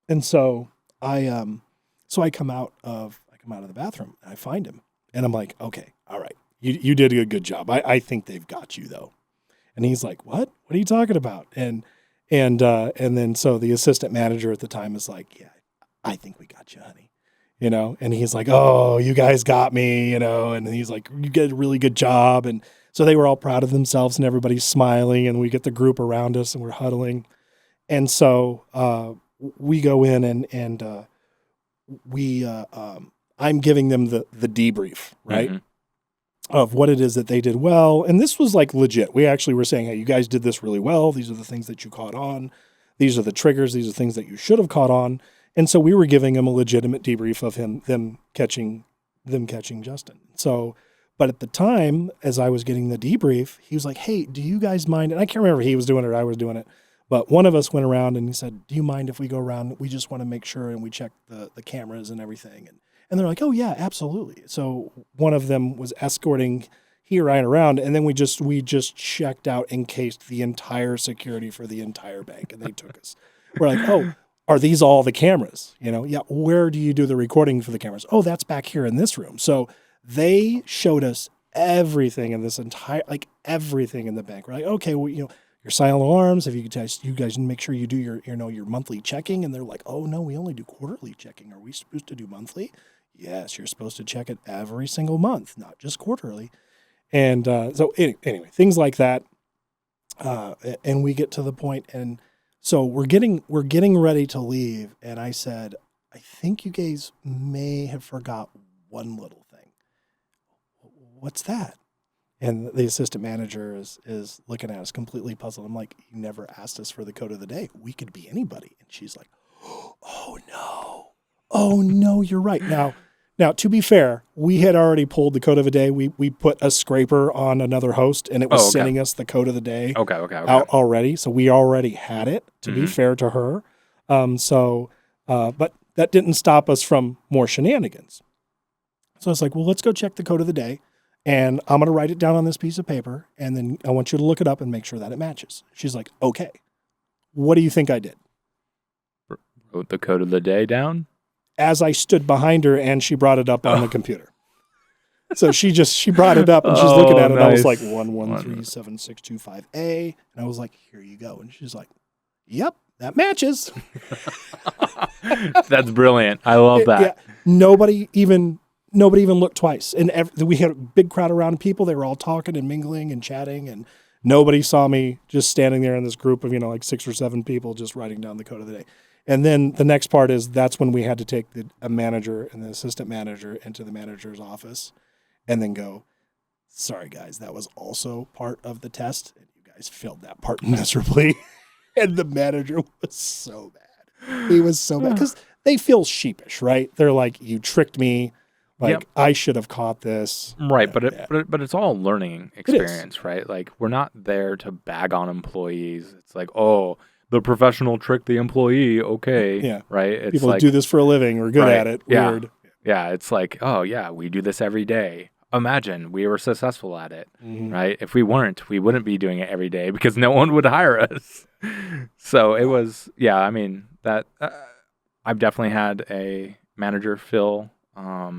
And so I come out of the bathroom and I find him. And I'm like, okay, all right. You did a good job. I think they've got you though. And he's like, what? What are you talking about? And then so the assistant manager at the time is like, yeah, I think we got you, honey. And he's like, oh, you guys got me, and he's like, you did a really good job. And so they were all proud of themselves and everybody's smiling and we get the group around us and we're huddling. And so we go in and I'm giving them the debrief, right? Mm-hmm. Of what it is that they did well. And this was like legit. We actually were saying, hey, you guys did this really well. These are the things that you caught on. These are the triggers. These are things that you should have caught on. And so we were giving him a legitimate debrief of them catching Justin. So, but at the time, as I was getting the debrief, he was like, hey, do you guys mind? And I can't remember if he was doing it or I was doing it, but one of us went around and he said, do you mind if we go around? We just want to make sure and we check the cameras and everything. And they're like, oh yeah, absolutely. So one of them was escorting he ran around, and then we just checked out and cased the entire security for the entire bank, and they took us. We're like, oh, are these all the cameras? Yeah. Where do you do the recording for the cameras? Oh, that's back here in this room. So they showed us everything in this entire, everything in the bank. We're like, okay, well, your silent alarms. If you guys make sure you do your monthly checking, and they're like, oh no, we only do quarterly checking. Are we supposed to do monthly? Yes, you're supposed to check it every single month, not just quarterly. And so anyway, things like that. And we get to the point, and so we're getting ready to leave. And I said, I think you guys may have forgot one little thing. What's that? And the assistant manager is looking at us completely puzzled. I'm like, you never asked us for the code of the day. We could be anybody. And she's like, oh no, you're right. Now, to be fair, we had already pulled the code of the day. We put a scraper on another host, and it was sending us the code of the day out already. So we already had it, to be fair to her. But that didn't stop us from more shenanigans. So I was like, well, let's go check the code of the day, and I'm going to write it down on this piece of paper, and then I want you to look it up and make sure that it matches. She's like, okay. What do you think I did? Wrote the code of the day down. As I stood behind her and she brought it up on the computer. So she brought it up and she's looking at it. And I was like, 1137625A. And I was like, here you go. And she's like, yep, that matches. That's brilliant. I love that. Yeah, nobody even looked twice. And we had a big crowd around people. They were all talking and mingling and chatting. And nobody saw me just standing there in this group of, like 6 or 7 people just writing down the code of the day. And then the next part is that's when we had to take a manager and the assistant manager into the manager's office and then go, sorry, guys, that was also part of the test. And you guys failed that part miserably. And the manager was so bad. He was so bad because they feel sheepish, right? They're like, you tricked me. Like, yep. I should have caught this. Right, but it's all a learning experience, right? Like, we're not there to bag on employees. It's like, oh, the professional tricked the employee, okay. Yeah. Right? It's people like, do this for a living. We're good at it. Yeah. Weird. Yeah, it's like, oh, yeah, we do this every day. Imagine we were successful at it, right? If we weren't, we wouldn't be doing it every day because no one would hire us. So it was, I mean, that I've definitely had a manager feel, I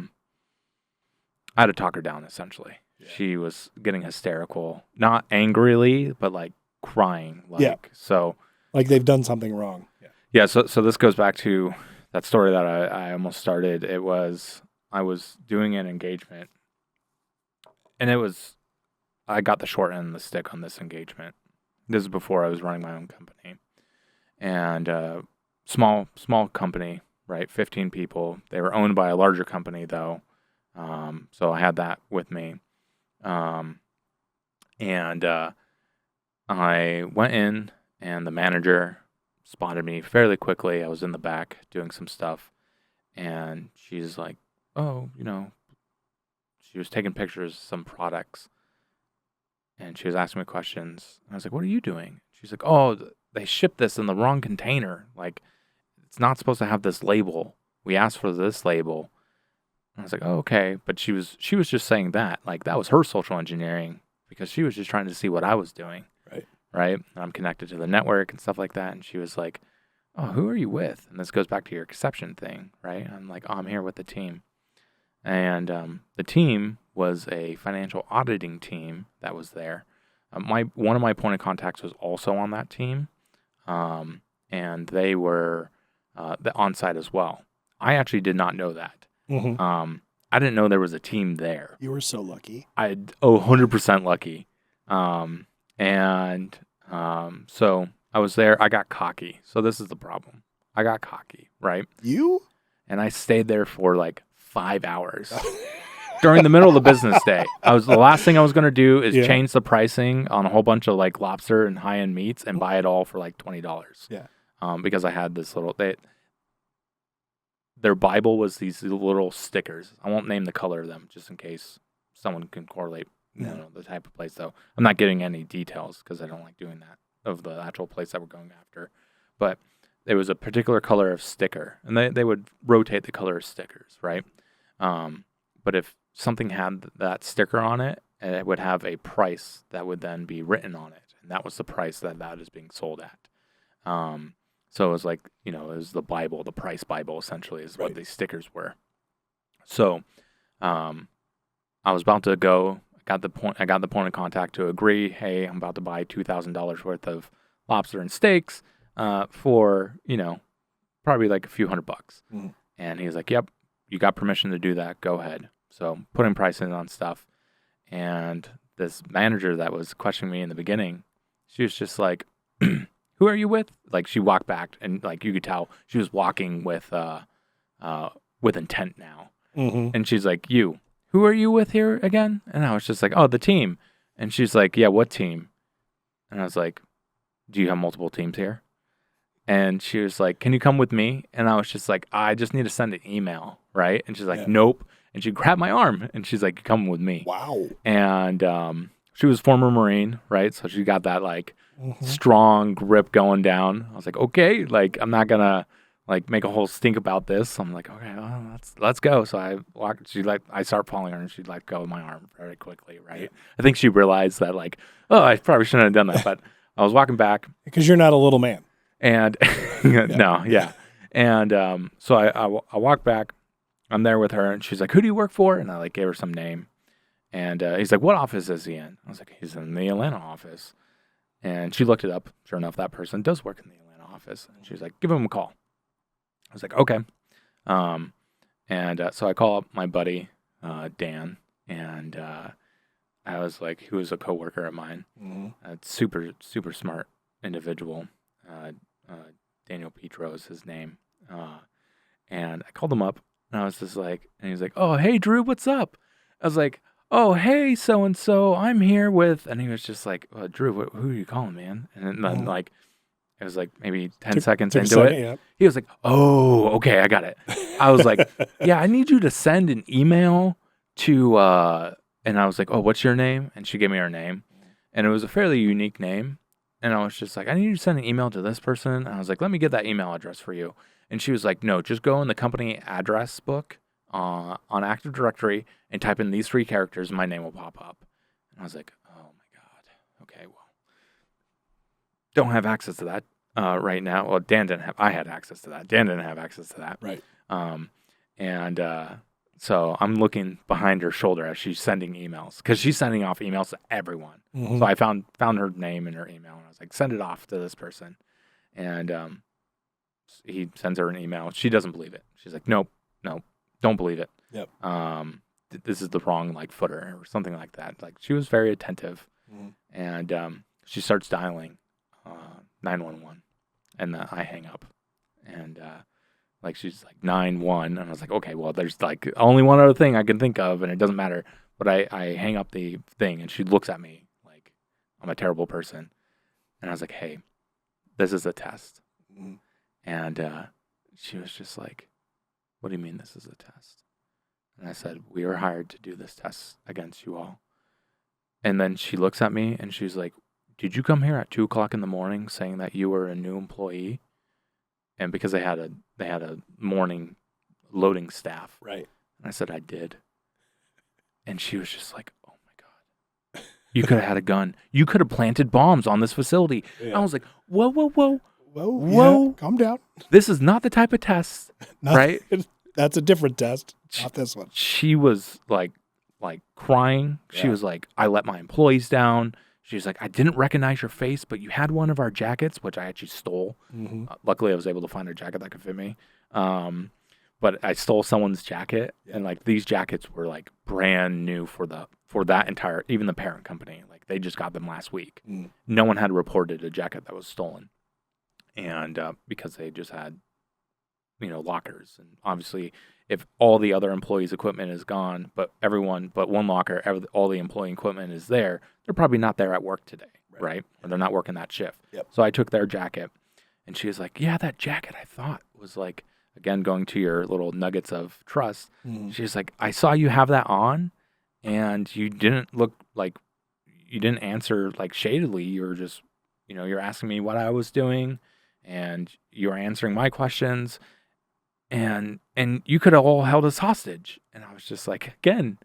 had to talk her down, essentially. Yeah. She was getting hysterical, not angrily, but like crying. So like they've done something wrong. Yeah. So this goes back to that story that I almost started. I was doing an engagement, and I got the short end of the stick on this engagement. This is before I was running my own company, and small company, right? 15 people. They were owned by a larger company, though. So I had that with me. And I went in, and the manager spotted me fairly quickly. I was in the back doing some stuff, and she's like, oh, she was taking pictures of some products, and she was asking me questions. And I was like, what are you doing? She's like, oh, they shipped this in the wrong container. Like, it's not supposed to have this label. We asked for this label. I was like, oh, okay. But she was just saying that. Like, that was her social engineering because she was just trying to see what I was doing. Right? And I'm connected to the network and stuff like that. And she was like, oh, who are you with? And this goes back to your exception thing, right? And I'm like, oh, I'm here with the team. And the team was a financial auditing team that was there. One of my point of contacts was also on that team. And they were on site as well. I actually did not know that. Mm-hmm. I didn't know there was a team there. You were so lucky. 100% lucky. So I was there. I got cocky. So this is the problem. I got cocky, right? You? And I stayed there for like 5 hours during the middle of the business day. The last thing I was going to do is change the pricing on a whole bunch of like lobster and high-end meats and buy it all for like $20. Yeah. Because I had this their Bible was these little stickers. I won't name the color of them just in case someone can correlate, the type of place. Though I'm not getting any details because I don't like doing that of the actual place that we're going after. But there was a particular color of sticker, and they would rotate the color of stickers, right? But if something had that sticker on it, it would have a price that would then be written on it, and that was the price that is being sold at. So it was like, it was the Bible, the price Bible, essentially, is what these stickers were. So I was about to go. I got the point of contact to agree, hey, I'm about to buy $2,000 worth of lobster and steaks for, probably like a few $100. Mm. And he was like, yep, you got permission to do that. Go ahead. So putting prices on stuff. And this manager that was questioning me in the beginning, she was just like, who are you with? Like, she walked back, and like you could tell she was walking with intent now. Mm-hmm. And she's like, who are you with here again? And I was just like, oh, the team. And she's like, yeah, what team? And I was like, do you have multiple teams here? And she was like, can you come with me? And I was just like, I just need to send an email, right? And she's like, nope. And she grabbed my arm, and she's like, come with me. Wow. And she was former Marine, right? So she got that like strong grip going down. I was like, okay, like I'm not gonna like make a whole stink about this. I'm like, okay, well, let's go. So I walked. I start following her, and she let go of my arm very quickly, right? Yeah. I think she realized that like, oh, I probably shouldn't have done that, but I was walking back because you're not a little man. And no, yeah. And so I walk back. I'm there with her, and she's like, "Who do you work for?" And I like gave her some name. And he's like, "What office is he in?" I was like, "He's in the Atlanta office." And she looked it up. Sure enough, that person does work in the Atlanta office. And she's like, "Give him a call." I was like, "Okay." So I call up my buddy, Dan, and I was like, who was a coworker of mine, super, super smart individual. Daniel Petro is his name. And I called him up, and I was just like, and he was like, "Oh, hey, Drew, what's up?" I was like, "Oh, hey, so-and-so, I'm here with," and he was just like, "Drew, who are you calling, man?" And then like, it was like maybe 10 seconds into it. Yeah. He was like, "Oh, okay, I got it." I was like, "Yeah, I need you to send an email to," and I was like, "Oh, what's your name?" And she gave me her name. And it was a fairly unique name. And I was just like, "I need you to send an email to this person." And I was like, "Let me get that email address for you." And she was like, "No, just go in the company address book on Active Directory and type in these 3 characters and my name will pop up." And I was like, "Oh my God. Okay, well, don't have access to that right now." Well, I had access to that. Dan didn't have access to that. Right. So I'm looking behind her shoulder as she's sending emails, because she's sending off emails to everyone. So I found her name in her email, and I was like, "Send it off to this person." And he sends her an email. She doesn't believe it. She's like, "Nope, don't believe it. Yep. This is the wrong like footer," or something like that. Like, she was very attentive, and she starts dialing 911, and I hang up, and like, she's like 9-1, and I was like, okay, well, there's like only one other thing I can think of, and it doesn't matter. But I hang up the thing, and she looks at me like I'm a terrible person, and I was like, "Hey, this is a test." And she was just like, "What do you mean this is a test?" And I said, "We were hired to do this test against you all." And then she looks at me, and she's like, "Did you come here at 2:00 in the morning saying that you were a new employee?" And because they had a morning loading staff. Right. And I said, "I did." And she was just like, "Oh my God. You could have had a gun. You could have planted bombs on this facility." Yeah. I was like, whoa. Yeah, calm down. This is not the type of test, right? That's a different test, not this one. She was like crying. Yeah. She was like, "I let my employees down." She was like, "I didn't recognize your face, but you had one of our jackets," which I actually stole. Luckily, I was able to find a jacket that could fit me. But I stole someone's jacket, and like, these jackets were like brand new for that entire, even the parent company. Like, they just got them last week. No one had reported a jacket that was stolen, and because they just had, lockers, and obviously, if all the other employees' equipment is gone, but one locker, all the employee equipment is there, they're probably not there at work today, right? Or they're not working that shift. Yep. So I took their jacket, and she was like, "Yeah, that jacket I thought was like," again, going to your little nuggets of trust. She's like, "I saw you have that on, and you didn't look like, you didn't answer like shadily. You were just, you're asking me what I was doing, and you're answering my questions. And you could have all held us hostage." And I was just like, again,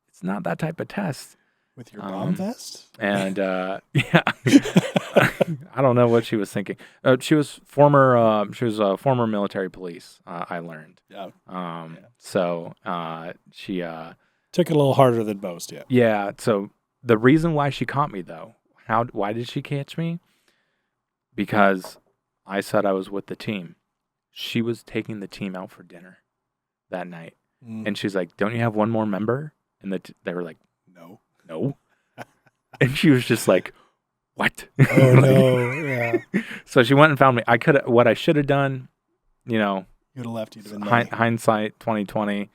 it's not that type of test. With your bomb vest? And yeah, I don't know what she was thinking. She was a former military police. I learned. Yeah. So she took it a little harder than most. Yeah. Yeah. So the reason why she caught me, though, why did she catch me? Because I said I was with the team. She was taking the team out for dinner that night. And she's like, "Don't you have one more member?" And they were like, No. And she was just like, "What?" Oh, no. Yeah. So she went and found me. What I should have done, You'd have left. You'd have been money. Hindsight 2020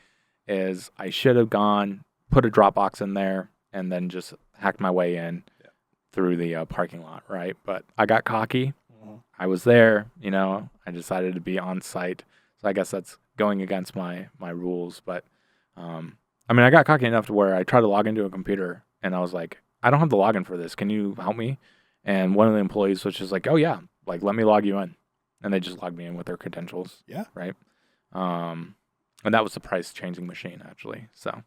is I should have gone, put a Dropbox in there, and then just hacked my way in through the parking lot, right? But I got cocky. I was there, I decided to be on site. So I guess that's going against my rules. But, I got cocky enough to where I tried to log into a computer, and I was like, "I don't have the login for this. Can you help me?" And one of the employees was just like, "Oh, yeah, like, let me log you in." And they just logged me in with their credentials. Yeah. Right? And that was the price-changing machine, actually. So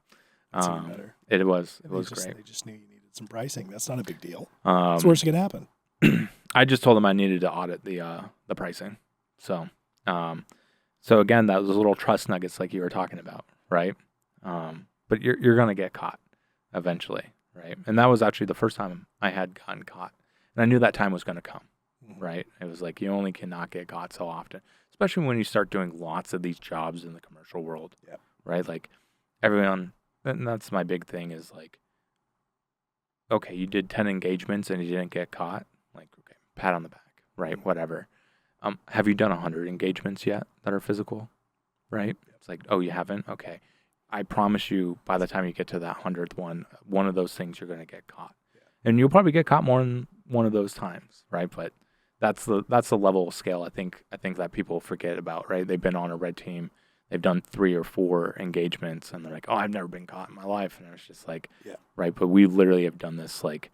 that's even better. It was great. They just knew you needed some pricing. That's not a big deal. It's the worst that could happen. I just told them I needed to audit the pricing. So, so again, that was little trust nuggets like you were talking about, right? But you're gonna get caught eventually, right? And that was actually the first time I had gotten caught, and I knew that time was gonna come, right? It was like you only cannot get caught so often, especially when you start doing lots of these jobs in the commercial world, right? Like everyone, and that's my big thing is like, okay, you did 10 engagements and you didn't get caught, like, okay, pat on the back, right? Whatever. Have you done 100 engagements yet that are physical, right? It's like, oh, you haven't? Okay. I promise you, by the time you get to that 100th one of those things you're going to get caught. And you'll probably get caught more than one of those times, right? But that's the level of scale I think that people forget about, right? They've been on a red team, they've done 3 or 4 engagements, and they're like, oh, I've never been caught in my life. And it's just like, right? But we literally have done this like,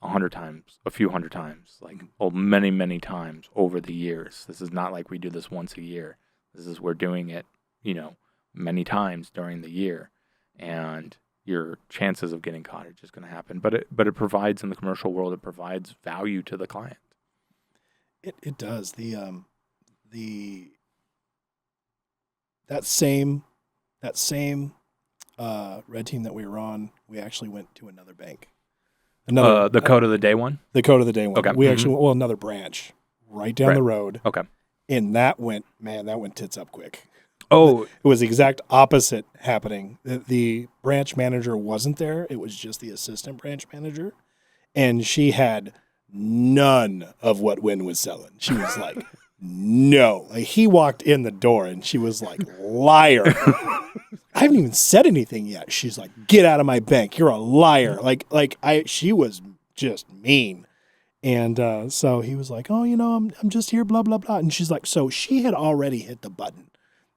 100 times, a few hundred times, like many, many times over the years. This is not like we do this once a year. We're doing it, many times during the year, and your chances of getting caught are just going to happen. But it provides, in the commercial world, it provides value to the client. It does. That same red team that we were on, we actually went to another bank. The code of the day one? The code of the day one. Okay. We actually went, another branch right down the road. Okay. And that went tits up quick. Oh. It was the exact opposite happening. The branch manager wasn't there. It was just the assistant branch manager. And she had none of what Wynn was selling. She was like, no. Like, he walked in the door and she was like, liar. I haven't even said anything yet. She's like, get out of my bank. You're a liar. She was just mean. And so he was like, oh, I'm just here, blah, blah, blah. And she's like, so she had already hit the button.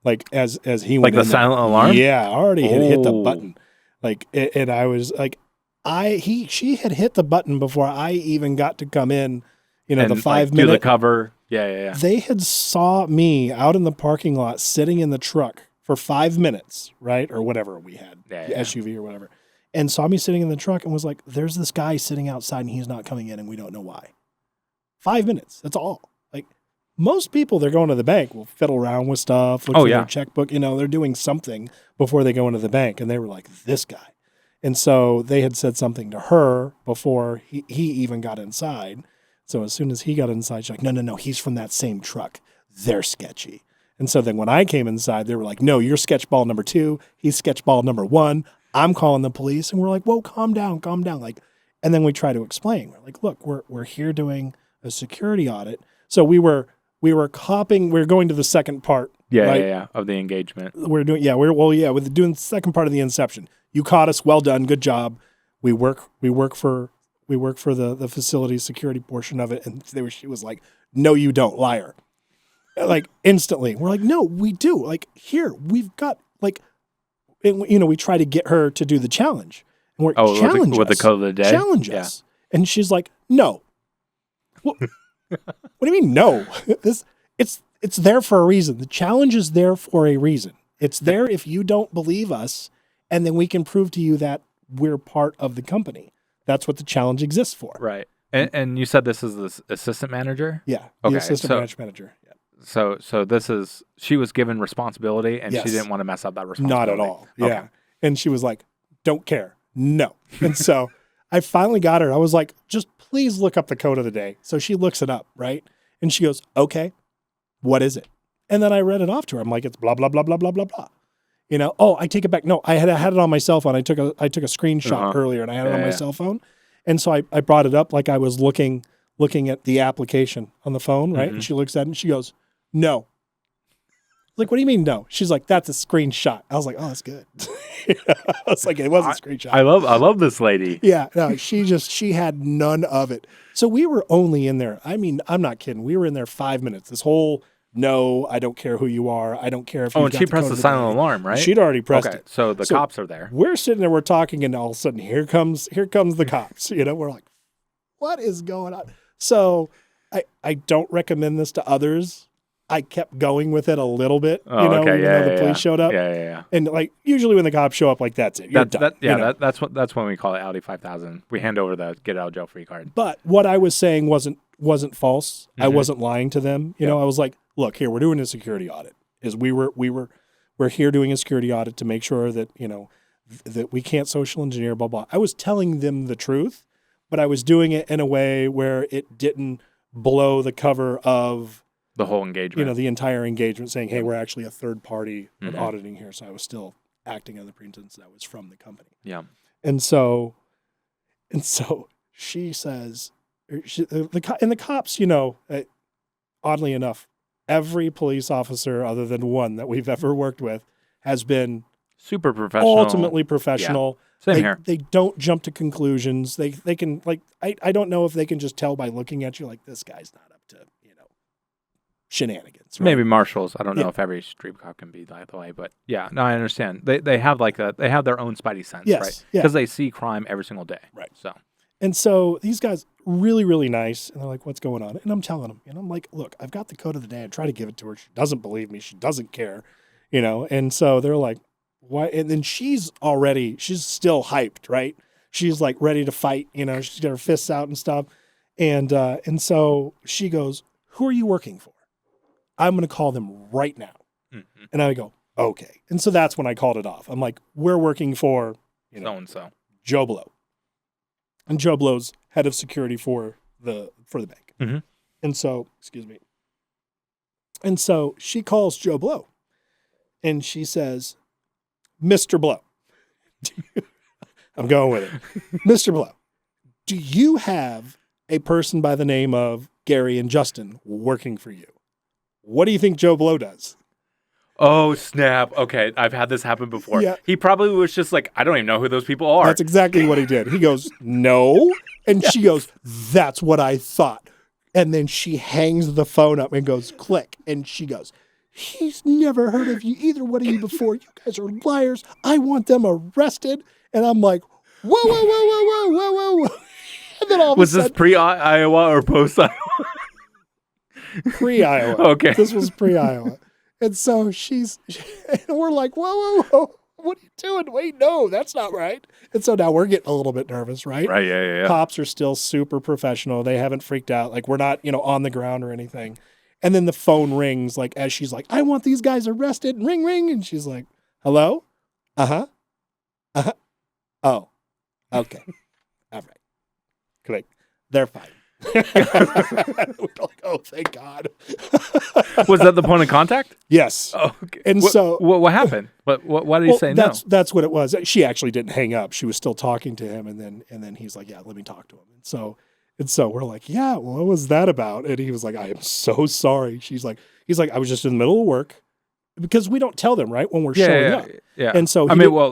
Like, as he went like the silent alarm? Yeah, already had hit the button. Like, and I was like, she had hit the button before I even got to come in, the 5 minute. Do the cover. Yeah. They had saw me out in the parking lot sitting in the truck for 5 minutes, right? Or whatever we had, SUV or whatever. And saw me sitting in the truck and was like, there's this guy sitting outside and he's not coming in and we don't know why. 5 minutes. That's all. Like, most people, they're going to the bank, will fiddle around with stuff, look for their checkbook. They're doing something before they go into the bank. And they were like, this guy. And so they had said something to her before he even got inside. So as soon as he got inside, she's like, no, he's from that same truck. They're sketchy. And so then when I came inside, they were like, no, you're sketchball number 2. He's sketchball number 1. I'm calling the police. And we're like, whoa, calm down. Like, and then we try to explain. We're like, look, we're here doing a security audit. So we were going to the second part. Of the engagement. We're doing the second part of the inception. You caught us. Well done. Good job. We work for the facility security portion of it. And she was like, no, you don't, liar. Like, instantly. We're like, no, we do. Like, here, we've got, like, we try to get her to do the challenge. And we're challenge with the code of the day? Challenge us. And she's like, no. What do you mean, no? It's there for a reason. The challenge is there for a reason. It's there if you don't believe us, and then we can prove to you that we're part of the company. That's what the challenge exists for. Right. And you said this is the assistant manager? Yeah. The assistant branch manager. Yeah. So this is, she was given responsibility and she didn't want to mess up that responsibility. Not at all. Yeah. Okay. And she was like, don't care. No. And so I finally got her. I was like, just please look up the code of the day. So she looks it up, right? And she goes, okay, what is it? And then I read it off to her. I'm like, it's blah, blah, blah, blah, blah, blah, blah. I take it back. No, I had it on my cell phone. I took a screenshot earlier and I had it on my cell phone. And so I brought it up like I was looking at the application on the phone, right? Mm-hmm. And she looks at it and she goes, no. Like, what do you mean no? She's like, that's a screenshot. I was like, oh, that's good. I was like, it was a screenshot. I love this lady. Yeah, no, she had none of it. So we were only in there. I mean, I'm not kidding. We were in there 5 minutes. This whole, no, I don't care who you are. I don't care if you. Oh, and she pressed the silent alarm, right? She'd already pressed it. So the cops are there. We're sitting there, we're talking, and all of a sudden, here comes the cops. We're like, what is going on? So I don't recommend this to others. I kept going with it a little bit, Oh, even okay. though the police showed up. Yeah. And like usually when the cops show up, like that's it. You're done. That's when we call it Audi 5000. We hand over the get out of jail free card. But what I was saying wasn't false. I Mm-hmm. wasn't lying to them. You know, I was like, look, here, we're doing a security audit. We're here doing a security audit to make sure that, that we can't social engineer, blah, blah. I was telling them the truth, but I was doing it in a way where it didn't blow the cover of the whole engagement. The entire engagement, saying, hey, we're actually a third party auditing here. So I was still acting on the pretense that was from the company. Yeah. And so she says, the cops, oddly enough, every police officer other than one that we've ever worked with has been super professional. Ultimately professional. Yeah. Same here. They don't jump to conclusions. They can, like, I don't know if they can just tell by looking at you, like, this guy's not up to, shenanigans. Right? Maybe marshals. I don't know if every street cop can be that way, but yeah, no, I understand. They have they have their own spidey sense, right? Because they see crime every single day. Right. And so these guys really, really nice. And they're like, what's going on? And I'm telling them, I'm like, look, I've got the code of the day. I try to give it to her. She doesn't believe me. She doesn't care, And so they're like, why? And then she's still hyped, right? She's like ready to fight, she's got her fists out and stuff. And so she goes, who are you working for? I'm going to call them right now. Mm-hmm. And I go, okay. And so that's when I called it off. I'm like, we're working for, so-and-so. Joe Blow. And Joe Blow's head of security for the bank. Mm-hmm. And so, excuse me. And so she calls Joe Blow and she says, Mr. Blow. I'm going with it. Mr. Blow, do you have a person by the name of Gary and Justin working for you? What do you think Joe Blow does? Oh, snap. Okay, I've had this happen before. Yeah. He probably was just like, I don't even know who those people are. That's exactly what he did. He goes, no. And she goes, that's what I thought. And then she hangs the phone up and goes, click. And she goes, he's never heard of you, either one of you before. You guys are liars. I want them arrested. And I'm like, whoa, whoa, whoa, whoa, whoa, whoa, whoa. And then all of a sudden, this pre-Iowa or post-Iowa? Pre-Iowa. Okay. This was pre-Iowa. And so and we're like, whoa, whoa, whoa. What are you doing? Wait, no, that's not right. And so now we're getting a little bit nervous, right? Right, yeah. Cops are still super professional. They haven't freaked out. Like, we're not, on the ground or anything. And then the phone rings, like, as she's like, I want these guys arrested. And ring, ring. And she's like, hello? Uh-huh. Uh-huh. Oh, okay. All right. Click. They're fine. We're like, oh, thank God. Was that the point of contact? Yes. Oh, okay. And what happened? Why did he say no? That's what it was. She actually didn't hang up. She was still talking to him, and then he's like, yeah, let me talk to him. And so we're like, yeah, what was that about? And he was like, I am so sorry. He's like, I was just in the middle of work, because we don't tell them, right, when we're showing up. Yeah. And so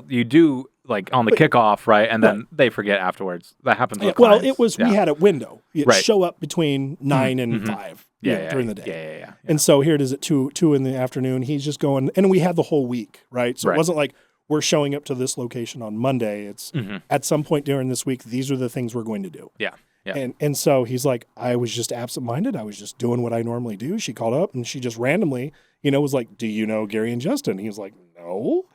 you do, like, on the kickoff, right? And then they forget afterwards. That happens with well, clients. it was, we had a window. Right. Show up between 9 and 5 during the day. Yeah. And so here it is at 2 in the afternoon. He's just going, and we had the whole week, right? So it wasn't like we're showing up to this location on Monday. It's at some point during this week, these are the things we're going to do. Yeah. And so he's like, I was just absent-minded. I was just doing what I normally do. She called up and she just randomly, was like, do you know Gary and Justin? He was like, no.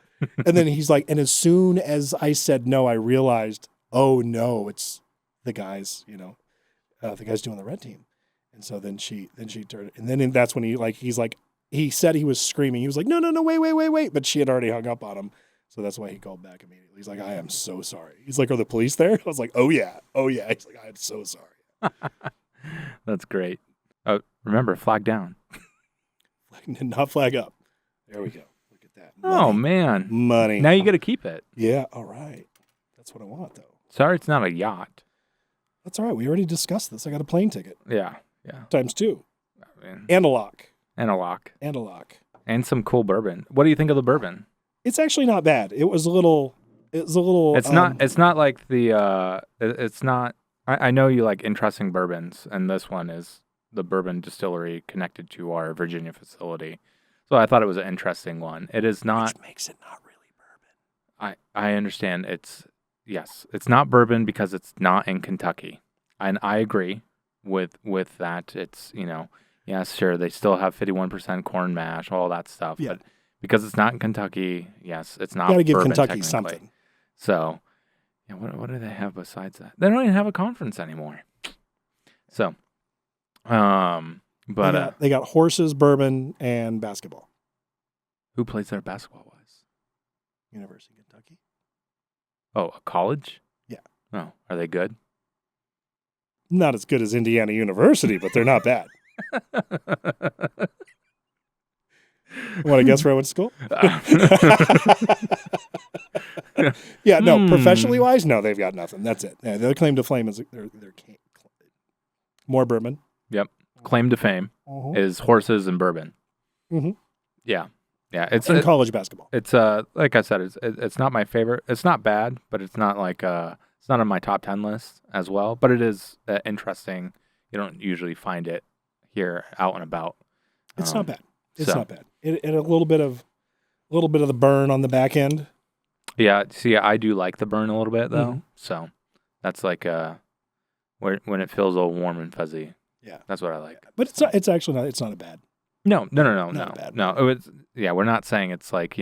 And then he's like, and as soon as I said no, I realized, oh no, it's the guys, the guys doing the red team. And so then she turned, and then that's when he said he was screaming. He was like, no, wait. But she had already hung up on him. So that's why he called back immediately. He's like, I am so sorry. He's like, are the police there? I was like, oh yeah. He's like, I'm so sorry. That's great. Remember, flag down. Not flag up. There we go. Look at that. Money. Oh, man. Money. Now you got to keep it. Yeah, all right. That's what I want, though. Sorry it's not a yacht. That's all right. We already discussed this. I got a plane ticket. Yeah. Times 2. I mean, and a lock. And a lock. And some cool bourbon. What do you think of the bourbon? It's actually not bad. It was a little. It's not like the. It's not. I know you like interesting bourbons, and this one is the bourbon distillery connected to our Virginia facility. So I thought it was an interesting one. It is not. Which makes it not really bourbon. I understand. It's not bourbon because it's not in Kentucky, and I agree with that. It's Yes, sure. They still have 51% corn mash, all that stuff. Yeah. But because it's not in Kentucky, yes, it's not Got to give bourbon, Kentucky technically. something. So, yeah, what do they have besides that? They don't even have a conference anymore. So, but They got horses, bourbon, and basketball. who plays there basketball-wise? University of Kentucky. Oh, a college? Yeah. Oh, are they good? Not as good as Indiana University, but they're not bad. Want to guess where I went to school? Yeah, no. Professionally wise, no, they've got nothing. That's it. Yeah, their claim to fame is their more bourbon. Yep. Claim to fame is horses and bourbon. Mm-hmm. Yeah. Yeah. It's in college basketball. It's like I said, it's not my favorite. It's not bad, but it's not like it's not on my top 10 list as well. But it is interesting. You don't usually find it here out and about. It's not bad. It's not bad. And a little bit of the burn on the back end. Yeah. See, I do like the burn a little bit though. So that's like when it feels all warm and fuzzy. Yeah, that's what I like. But it's not. It's actually not. It's not a bad. No. Bad. No. It was, yeah, we're not saying it's like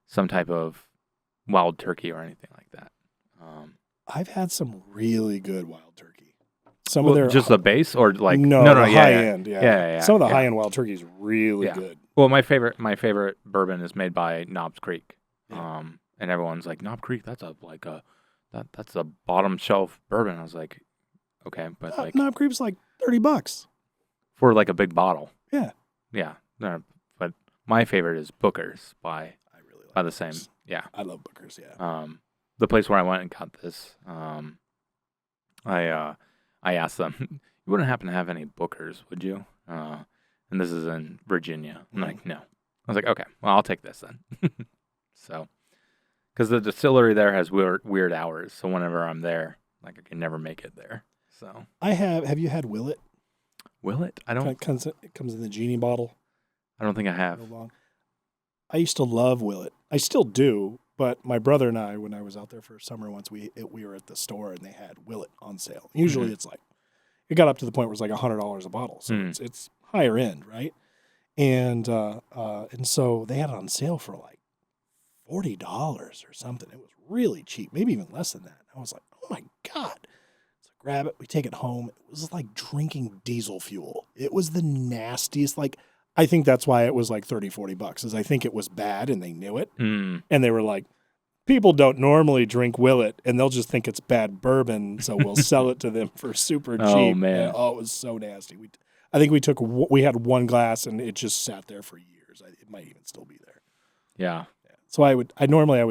some type of wild turkey or anything like that. I've had some really good wild turkey. Some of their just the base or like high end. Yeah. Some of the high end wild turkey is really good. Well, my favorite bourbon is made by Knobs Creek. And everyone's like, Knob Creek, that's that's a bottom shelf bourbon. I was like, okay, but like Knob Creek's like $30 for like a big bottle. Yeah. Yeah. No, but my favorite is Booker's by the same. Yeah. I love Booker's, yeah. The place where I went and got this, I asked them, you wouldn't happen to have any Booker's, would you? And this is in Virginia. I'm like, no. I was like, okay, well, I'll take this then. So, because the distillery there has weird hours, so whenever I'm there, like I can never make it there. So have you had Willet? Willet? I don't. It comes in the genie bottle. I don't think I have. I used to love Willet. I still do, but my brother and I, when I was out there for summer once, we were at the store and they had Willet on sale. Usually it's like, it got up to the point where it's like $100 a bottle, so it's higher end, right? And so they had it on sale for like $40 or something. It was really cheap, maybe even less than that. I was like, oh my God. So grab it, we take it home. It was like drinking diesel fuel. It was the nastiest. Like, I think that's why it was like $30-$40, is I think it was bad and they knew it. And they were like, people don't normally drink Willet and they'll just think it's bad bourbon, so we'll sell it to them for super cheap. Oh, man. And, it was so nasty. I think we had one glass and it just sat there for years. It might even still be there. Yeah. So I would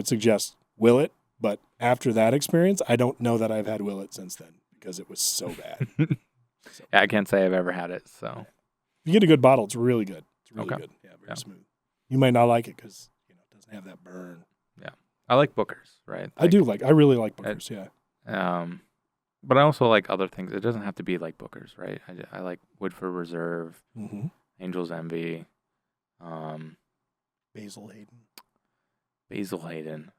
suggest Willet, but after that experience, I don't know that I've had Willet since then because it was so bad. Yeah, I can't say I've ever had it. So if you get a good bottle, it's really good. It's really good. Yeah, very smooth. You might not like it because it doesn't have that burn. Yeah, I like Booker's, right? I really like Booker's. But I also like other things. It doesn't have to be like Booker's, right? I like Woodford Reserve, Angel's Envy, Basil Hayden. Basil Hayden.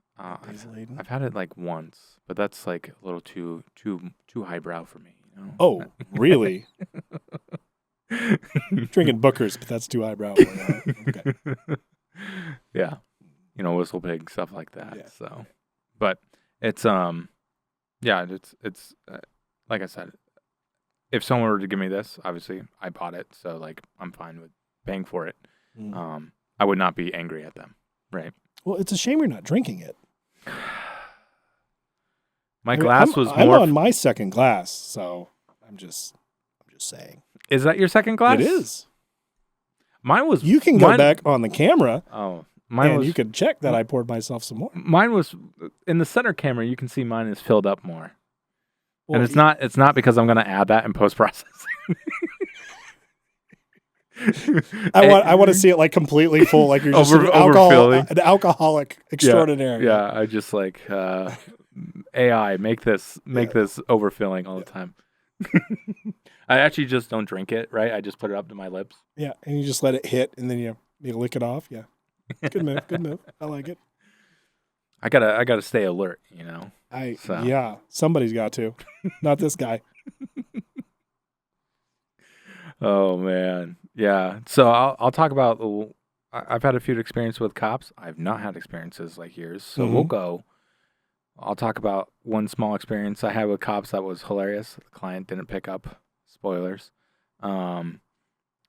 Hayden. I've had it like once, but that's like a little too highbrow for me. Oh, really? Drinking Booker's, but that's too highbrow. Okay. Yeah, Whistle Pig, stuff like that. Yeah. So, but it's it's like I said, if someone were to give me this, obviously I bought it, so like I'm fine with paying for it. I would not be angry at them, right? Well, it's a shame you're not drinking it. My glass was more. I'm on my second glass, so I'm just saying. Is that your second glass? It is. Mine was. You can go back on the camera. Oh, you could check that I poured myself some more. Mine was in the center camera. You can see mine is filled up more, and it's not. It's not because I'm going to add that in post processing. I want to see it like completely full, like you're just an alcoholic extraordinary. Yeah, I just like AI make this overfilling all the time. I actually just don't drink it, right? I just put it up to my lips. Yeah, and you just let it hit, and then you lick it off. Yeah, good move. Good move. I like it. I gotta stay alert, Yeah, somebody's got to, not this guy. Oh man, yeah. So I'll talk about. I've had a few experience with cops. I've not had experiences like yours. So we'll go. I'll talk about one small experience I had with cops that was hilarious. The client didn't pick up. Spoilers. And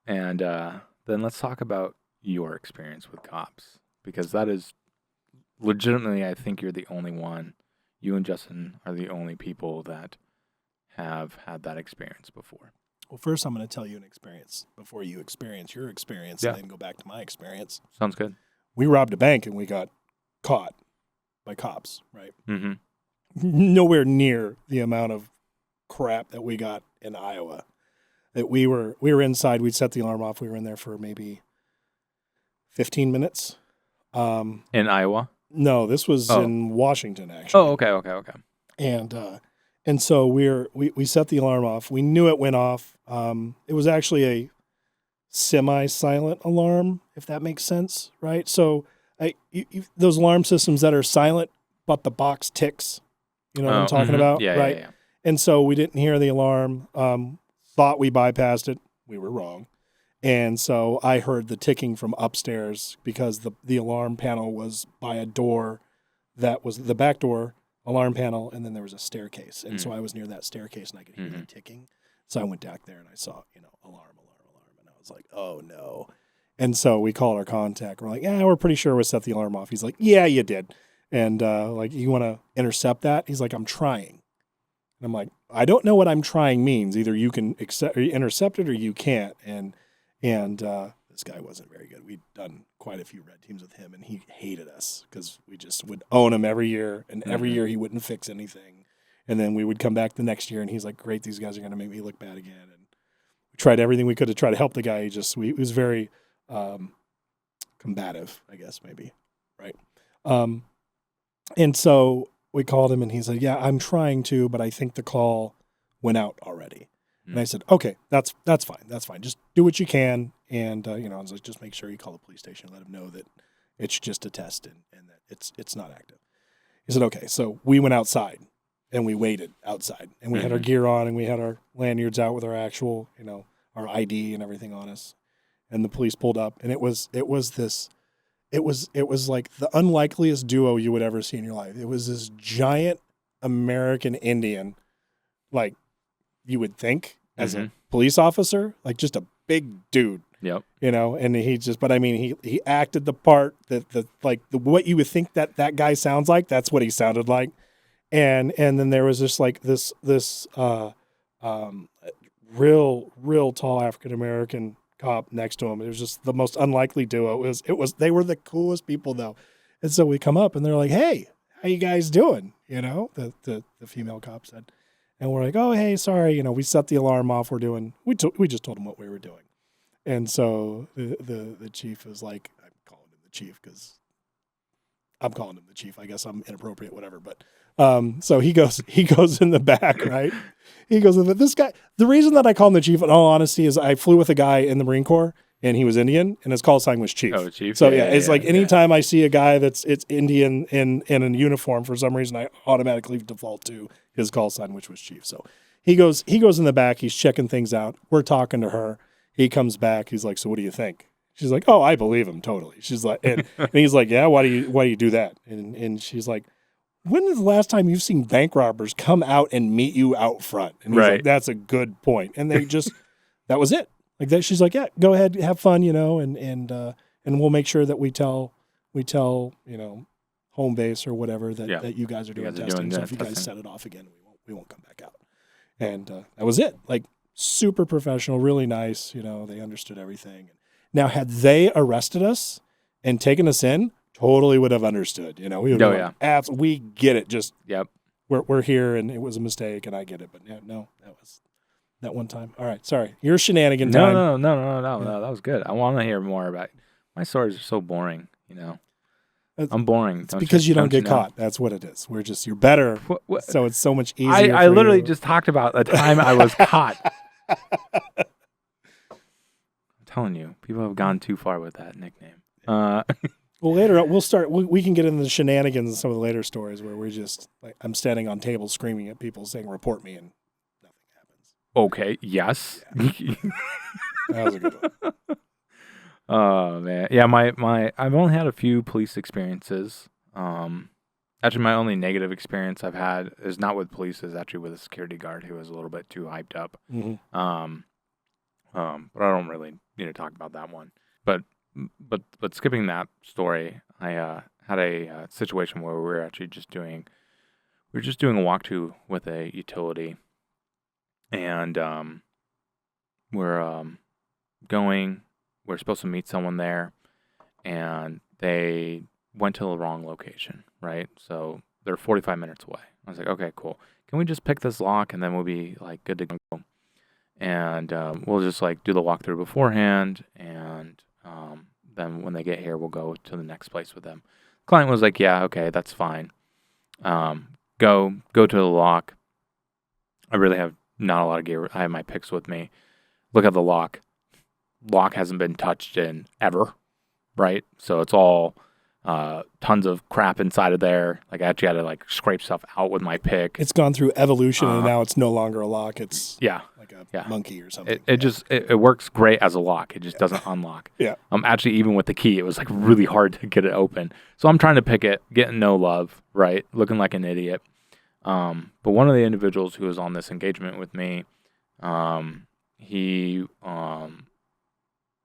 then let's talk about your experience with cops, because that is legitimately, I think you're the only one. You and Justin are the only people that have had that experience before. Well, first I'm going to tell you an experience before you experience your experience and then go back to my experience. Sounds good. We robbed a bank and we got caught by cops, right? Mm-hmm. Nowhere near the amount of crap that we got in Iowa. That we were inside, we'd set the alarm off, we were in there for maybe 15 minutes. In Iowa? No, this was in Washington, actually. Oh, okay. And so we set the alarm off. We knew it went off. It was actually a semi-silent alarm, if that makes sense, right? So those alarm systems that are silent, but the box ticks, you know what I'm talking about? Yeah, right? Yeah. And so we didn't hear the alarm, thought we bypassed it. We were wrong. And so I heard the ticking from upstairs because the alarm panel was by a door that was the back door alarm panel, and then there was a staircase. And so I was near that staircase, and I could hear the ticking. So I went back there, and I saw, alarm. And I was like, oh, no. And so we called our contact. We're like, yeah, we're pretty sure we set the alarm off. He's like, yeah, you did. And you want to intercept that? He's like, I'm trying. And I'm like, I don't know what I'm trying means. Either you can intercept it or you can't. And this guy wasn't very good. We'd done quite a few red teams with him, and he hated us because we just would own him every year, and every year he wouldn't fix anything. And then we would come back the next year, and he's like, great, these guys are going to make me look bad again. And we tried everything we could to try to help the guy. He was very combative, I guess, maybe, right? And so we called him, and he said, yeah, I'm trying to, but I think the call went out already. And I said, okay, that's fine. That's fine. Just do what you can. And, I was like, just make sure you call the police station and let them know that it's just a test and that it's not active. He said, okay. So we went outside and we waited outside, and we had our gear on, and we had our lanyards out with our actual, our ID and everything on us. And the police pulled up, and it was like the unlikeliest duo you would ever see in your life. It was this giant American Indian, like, you would think as a police officer, like just a big dude. Yep. And he acted the part what you would think that guy sounds like. That's what he sounded like. And then there was just like this real tall African-American cop next to him. It was just the most unlikely duo. They were the coolest people though. And so we come up and they're like, hey, how you guys doing? The female cop said. And we're like, oh, hey, sorry, we set the alarm off. We just told him what we were doing. And so the chief was like, I'm calling him the chief because I'm calling him the chief. I guess I'm inappropriate, whatever. But so he goes in the back, right? He goes, this guy, the reason that I call him the chief, in all honesty, is I flew with a guy in the Marine Corps, and he was Indian, and his call sign was chief. Oh, chief. So it's like anytime I see a guy it's Indian in a uniform, for some reason I automatically default to his call sign, which was chief. So he goes in the back. He's checking things out. We're talking to her. He comes back. He's like, so what do you think? She's like, oh, I believe him totally. She's like, and he's like, yeah, why do you do that? And she's like, when is the last time you've seen bank robbers come out and meet you out front? And he's like, that's a good point. And they just, that was it. Like that, she's like, yeah, go ahead, have fun, and we'll make sure that we tell, home base or whatever that you guys are doing testing. So if you guys set it off again, we won't come back out. And that was it. Like super professional, really nice. They understood everything. Now, had they arrested us and taken us in, totally would have understood. We would have we get it. Just we're here, and it was a mistake, and I get it. But no, that was that one time. All right, sorry, your shenanigan time. No, that was good. I want to hear more about it. My stories are so boring. I'm boring. It's because you don't get caught. That's what it is. You're better. So it's so much easier. I literally just talked about the time I was caught. I'm telling you, people have gone too far with that nickname. Well, later we'll start. We can get into the shenanigans and some of the later stories where we're just like I'm standing on tables screaming at people saying "report me" and nothing happens. Okay, yes. That was a good one. Oh man, yeah. My I've only had a few police experiences. Actually, my only negative experience I've had is not with police, is actually with a security guard who was a little bit too hyped up. Mm-hmm. But I don't really need to talk about that one. But skipping that story, I had a situation where we were actually just doing a walkthrough with a utility, and we're we're supposed to meet someone there, and they went to the wrong location, right? So they're 45 minutes away. I was like, okay, cool. Can we just pick this lock and then we'll be like good to go? And we'll just like do the walkthrough beforehand, and then when they get here, we'll go to the next place with them. Client was like, yeah, okay, that's fine. Go to the lock. I really have not a lot of gear. I have my picks with me. Look at the lock. Lock hasn't been touched in ever, right? So it's all tons of crap inside of there. Like I actually had to like scrape stuff out with my pick. It's gone through evolution, and now it's no longer a lock. It's like a monkey or something. It works great as a lock. It just doesn't unlock. Yeah. Actually, even with the key, it was like really hard to get it open. So I'm trying to pick it, getting no love, right? Looking like an idiot. But one of the individuals who was on this engagement with me, he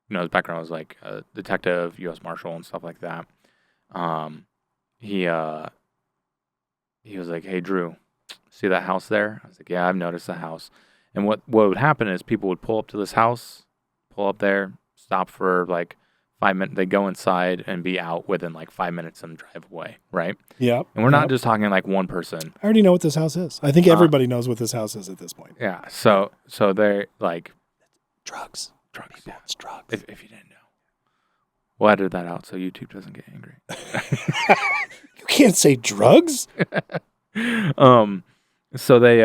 his background was like a detective, U.S. Marshal, and stuff like that. He was like, "Hey, Drew, see that house there?" I was like, "Yeah, I've noticed the house." And what would happen is people would pull up to this house, pull up there, stop for like 5 minutes. They go inside and be out within like 5 minutes and drive away, right? Yeah. And we're not just talking like one person. I already know what this house is. I think everybody knows what this house is at this point. Yeah. So they're like drugs. Yeah. It's drugs. If you didn't know, we'll edit that out so YouTube doesn't get angry. You can't say drugs. So they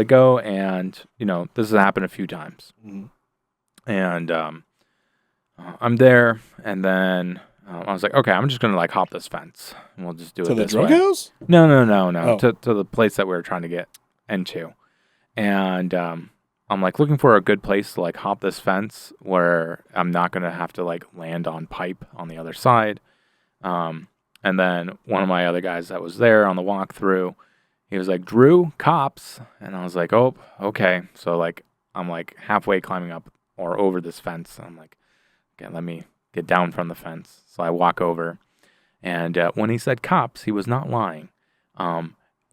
go, and this has happened a few times. Mm-hmm. And I'm there, and then I was like, okay, I'm just gonna like hop this fence, and we'll just do it to the this drug way. house. No. Oh. To the place that we were trying to get into, and I'm like looking for a good place to like hop this fence where I'm not gonna have to like land on pipe on the other side. And then one of my other guys that was there on the walkthrough, he was like, "Drew, cops," and I was like, "Oh, okay." So like I'm like halfway climbing up or over this fence. I'm like, okay, let me get down from the fence. So I walk over, and when he said cops, he was not lying.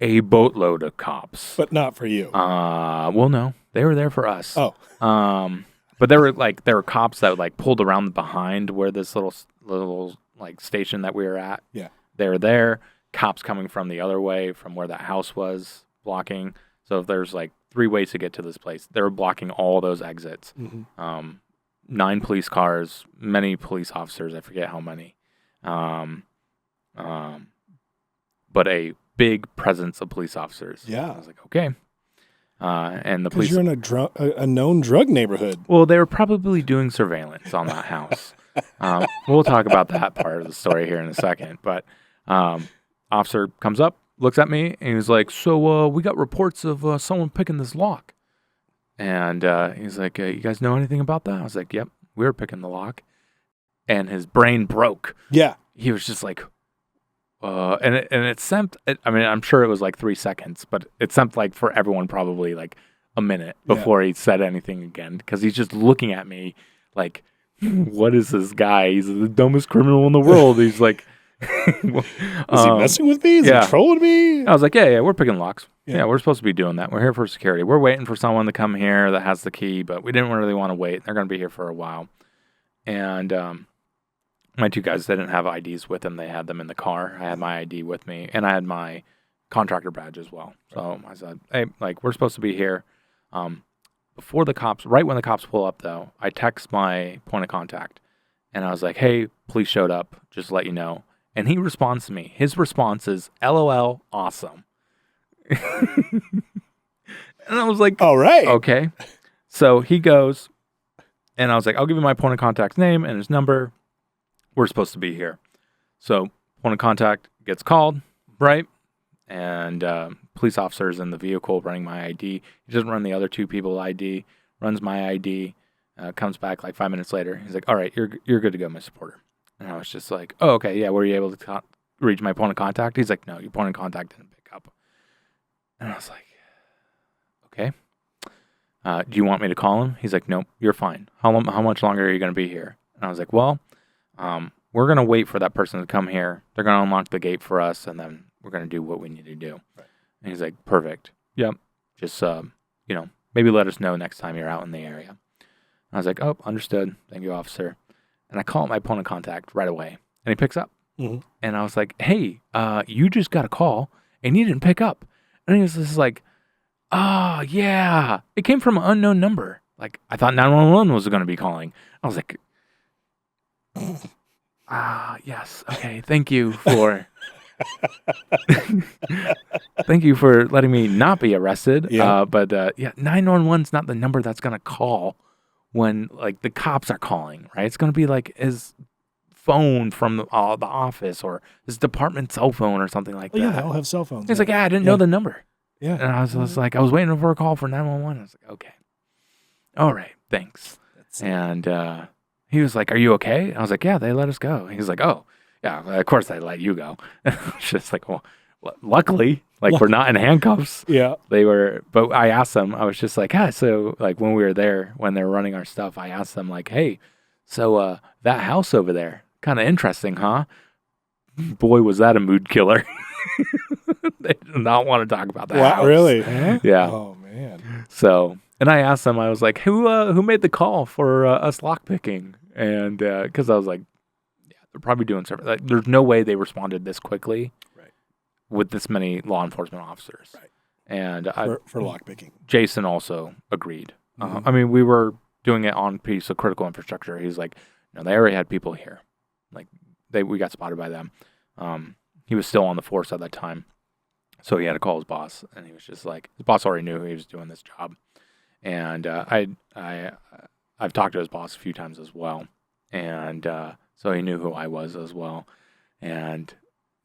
A boatload of cops, but not for you. Well, no, they were there for us. Oh, but there were cops that like pulled around behind where this little like station that we were at. Yeah, they were there. Cops coming from the other way from where that house was blocking. So if there's like 3 ways to get to this place, they were blocking all those exits. Mm-hmm. 9 police cars, many police officers. I forget how many. But a big presence of police officers. Yeah. I was like, okay. And the police. Because you're in a known drug neighborhood. Well, they were probably doing surveillance on that house. We'll talk about that part of the story here in a second. But officer comes up, looks at me, and he's like, "So we got reports of someone picking this lock." And he's like, "You guys know anything about that?" I was like, "Yep, we were picking the lock." And his brain broke. Yeah. He was just like, and it semped. I mean, I'm sure it was like 3 seconds, but it semped like for everyone probably like a minute before he said anything again, because he's just looking at me like, "What is this guy? He's the dumbest criminal in the world." He's like, "Is he messing with me? Is he trolling me?" I was like, "Yeah, we're picking locks. Yeah. Yeah, we're supposed to be doing that. We're here for security. We're waiting for someone to come here that has the key, but we didn't really want to wait. They're going to be here for a while." And my 2 guys, they didn't have IDs with them. They had them in the car. I had my ID with me, and I had my contractor badge as well. So I said, "Hey, like, we're supposed to be here." Before the cops, right when the cops pull up, though, I text my point of contact, and I was like, "Hey, police showed up, just to let you know." And he responds to me. His response is, "LOL, awesome." And I was like, "All right. Okay." So he goes, and I was like, "I'll give you my point of contact's name and his number. We're supposed to be here." So point of contact gets called, right? and police officers in the vehicle running my ID. He doesn't run the other two people's ID, runs my ID, comes back like 5 minutes later. He's like, all right, you're good to go, Mr. Porter. And I was just like, oh, okay, yeah, were you able to reach my point of contact? He's like, no, your point of contact didn't pick up. And I was like, okay. Do you want me to call him? He's like, nope, you're fine. How much longer are you going to be here? And I was like, well, we're going to wait for that person to come here. They're going to unlock the gate for us, and then we're going to do what we need to do. Right. And he's like, perfect. Yep. Just, maybe let us know next time you're out in the area. And I was like, oh, understood. Thank you, officer. And I call my point of contact right away, and he picks up. Mm-hmm. And I was like, hey, you just got a call, and you didn't pick up. And he was just like, oh, yeah, it came from an unknown number. Like, I thought 911 was going to be calling. I was like, yes, okay, thank you for letting me not be arrested. Yeah. But 911's not the number that's going to call when, like, the cops are calling, right? It's going to be, like, his phone from the office or his department cell phone or something like that. Yeah, they all have cell phones. He's like, I didn't know the number. Yeah. And I was like, I was waiting for a call for 911. I was like, okay. All right, thanks. And he was like, are you okay? And I was like, yeah, they let us go. And he was like, oh, yeah, of course they let you go. And I was just like, well, luckily, like, we're not in handcuffs. Yeah. They were, but I asked them, I was just like, so, like, when we were there, when they were running our stuff, I asked them, like, hey, so that house over there, kind of interesting, huh? Boy, was that a mood killer. They do not want to talk about that house. Really? Yeah. Oh, man. So, and I asked them, I was like, who made the call for us lockpicking? And because I was like, yeah, they're probably doing something. Like, there's no way they responded this quickly with this many law enforcement officers. Right. And for lockpicking. Jason also agreed. Mm-hmm. I mean, we were doing it on a piece of critical infrastructure. He's like, no, they already had people here. Like, we got spotted by them. He was still on the force at that time. So he had to call his boss, and he was just like, his boss already knew he was doing this job. And I've talked to his boss a few times as well. And so he knew who I was as well. And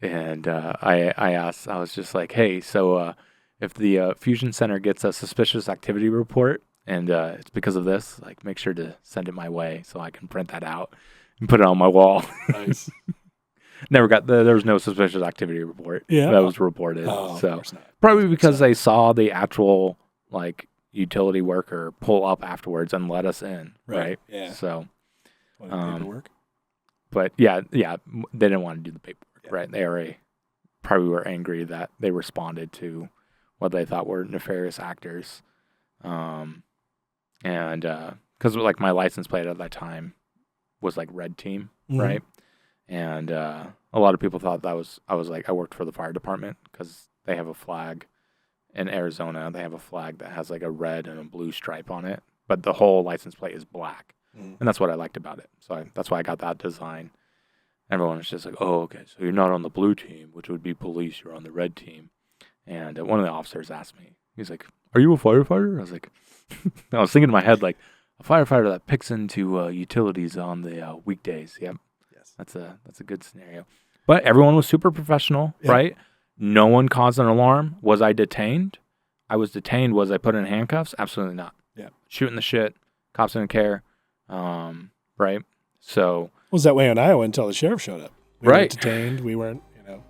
I asked, I was just like, hey, so if the Fusion Center gets a suspicious activity report, and it's because of this, like, make sure to send it my way so I can print that out and put it on my wall. Nice. Never got there was no suspicious activity report that was reported. Oh, so probably because they saw the actual, like, utility worker pull up afterwards and let us in, right? Yeah. So, paperwork. But yeah, they didn't want to do the paperwork, right? They already probably were angry that they responded to what they thought were nefarious actors, and because like my license plate at that time was like Red Team, right? And a lot of people thought I was like, I worked for the fire department because they have a flag in Arizona. They have a flag that has like a red and a blue stripe on it, but the whole license plate is black. And that's what I liked about it. So that's why I got that design. Everyone was just like, oh, okay, so you're not on the blue team, which would be police. You're on the red team. And one of the officers asked me, he's like, are you a firefighter? I was like, I was thinking in my head, like, a firefighter that picks into utilities on the weekdays. Yep. That's a good scenario. But everyone was super professional, right? No one caused an alarm. Was I detained? I was detained. Was I put in handcuffs? Absolutely not. Yeah. Shooting the shit. Cops didn't care. Right? So. It was that way in Iowa until the sheriff showed up. We weren't detained. We weren't,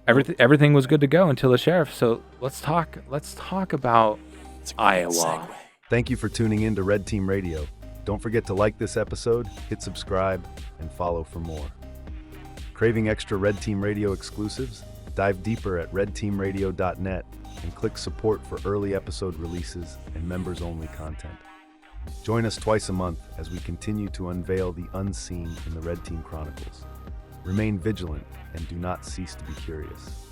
Everything was good to go until the sheriff. So let's talk about Iowa. Segue. Thank you for tuning in to Red Team Radio. Don't forget to like this episode, hit subscribe, and follow for more. Craving extra Red Team Radio exclusives? Dive deeper at redteamradio.net and click support for early episode releases and members-only content. Join us twice a month as we continue to unveil the unseen in the Red Team Chronicles. Remain vigilant and do not cease to be curious.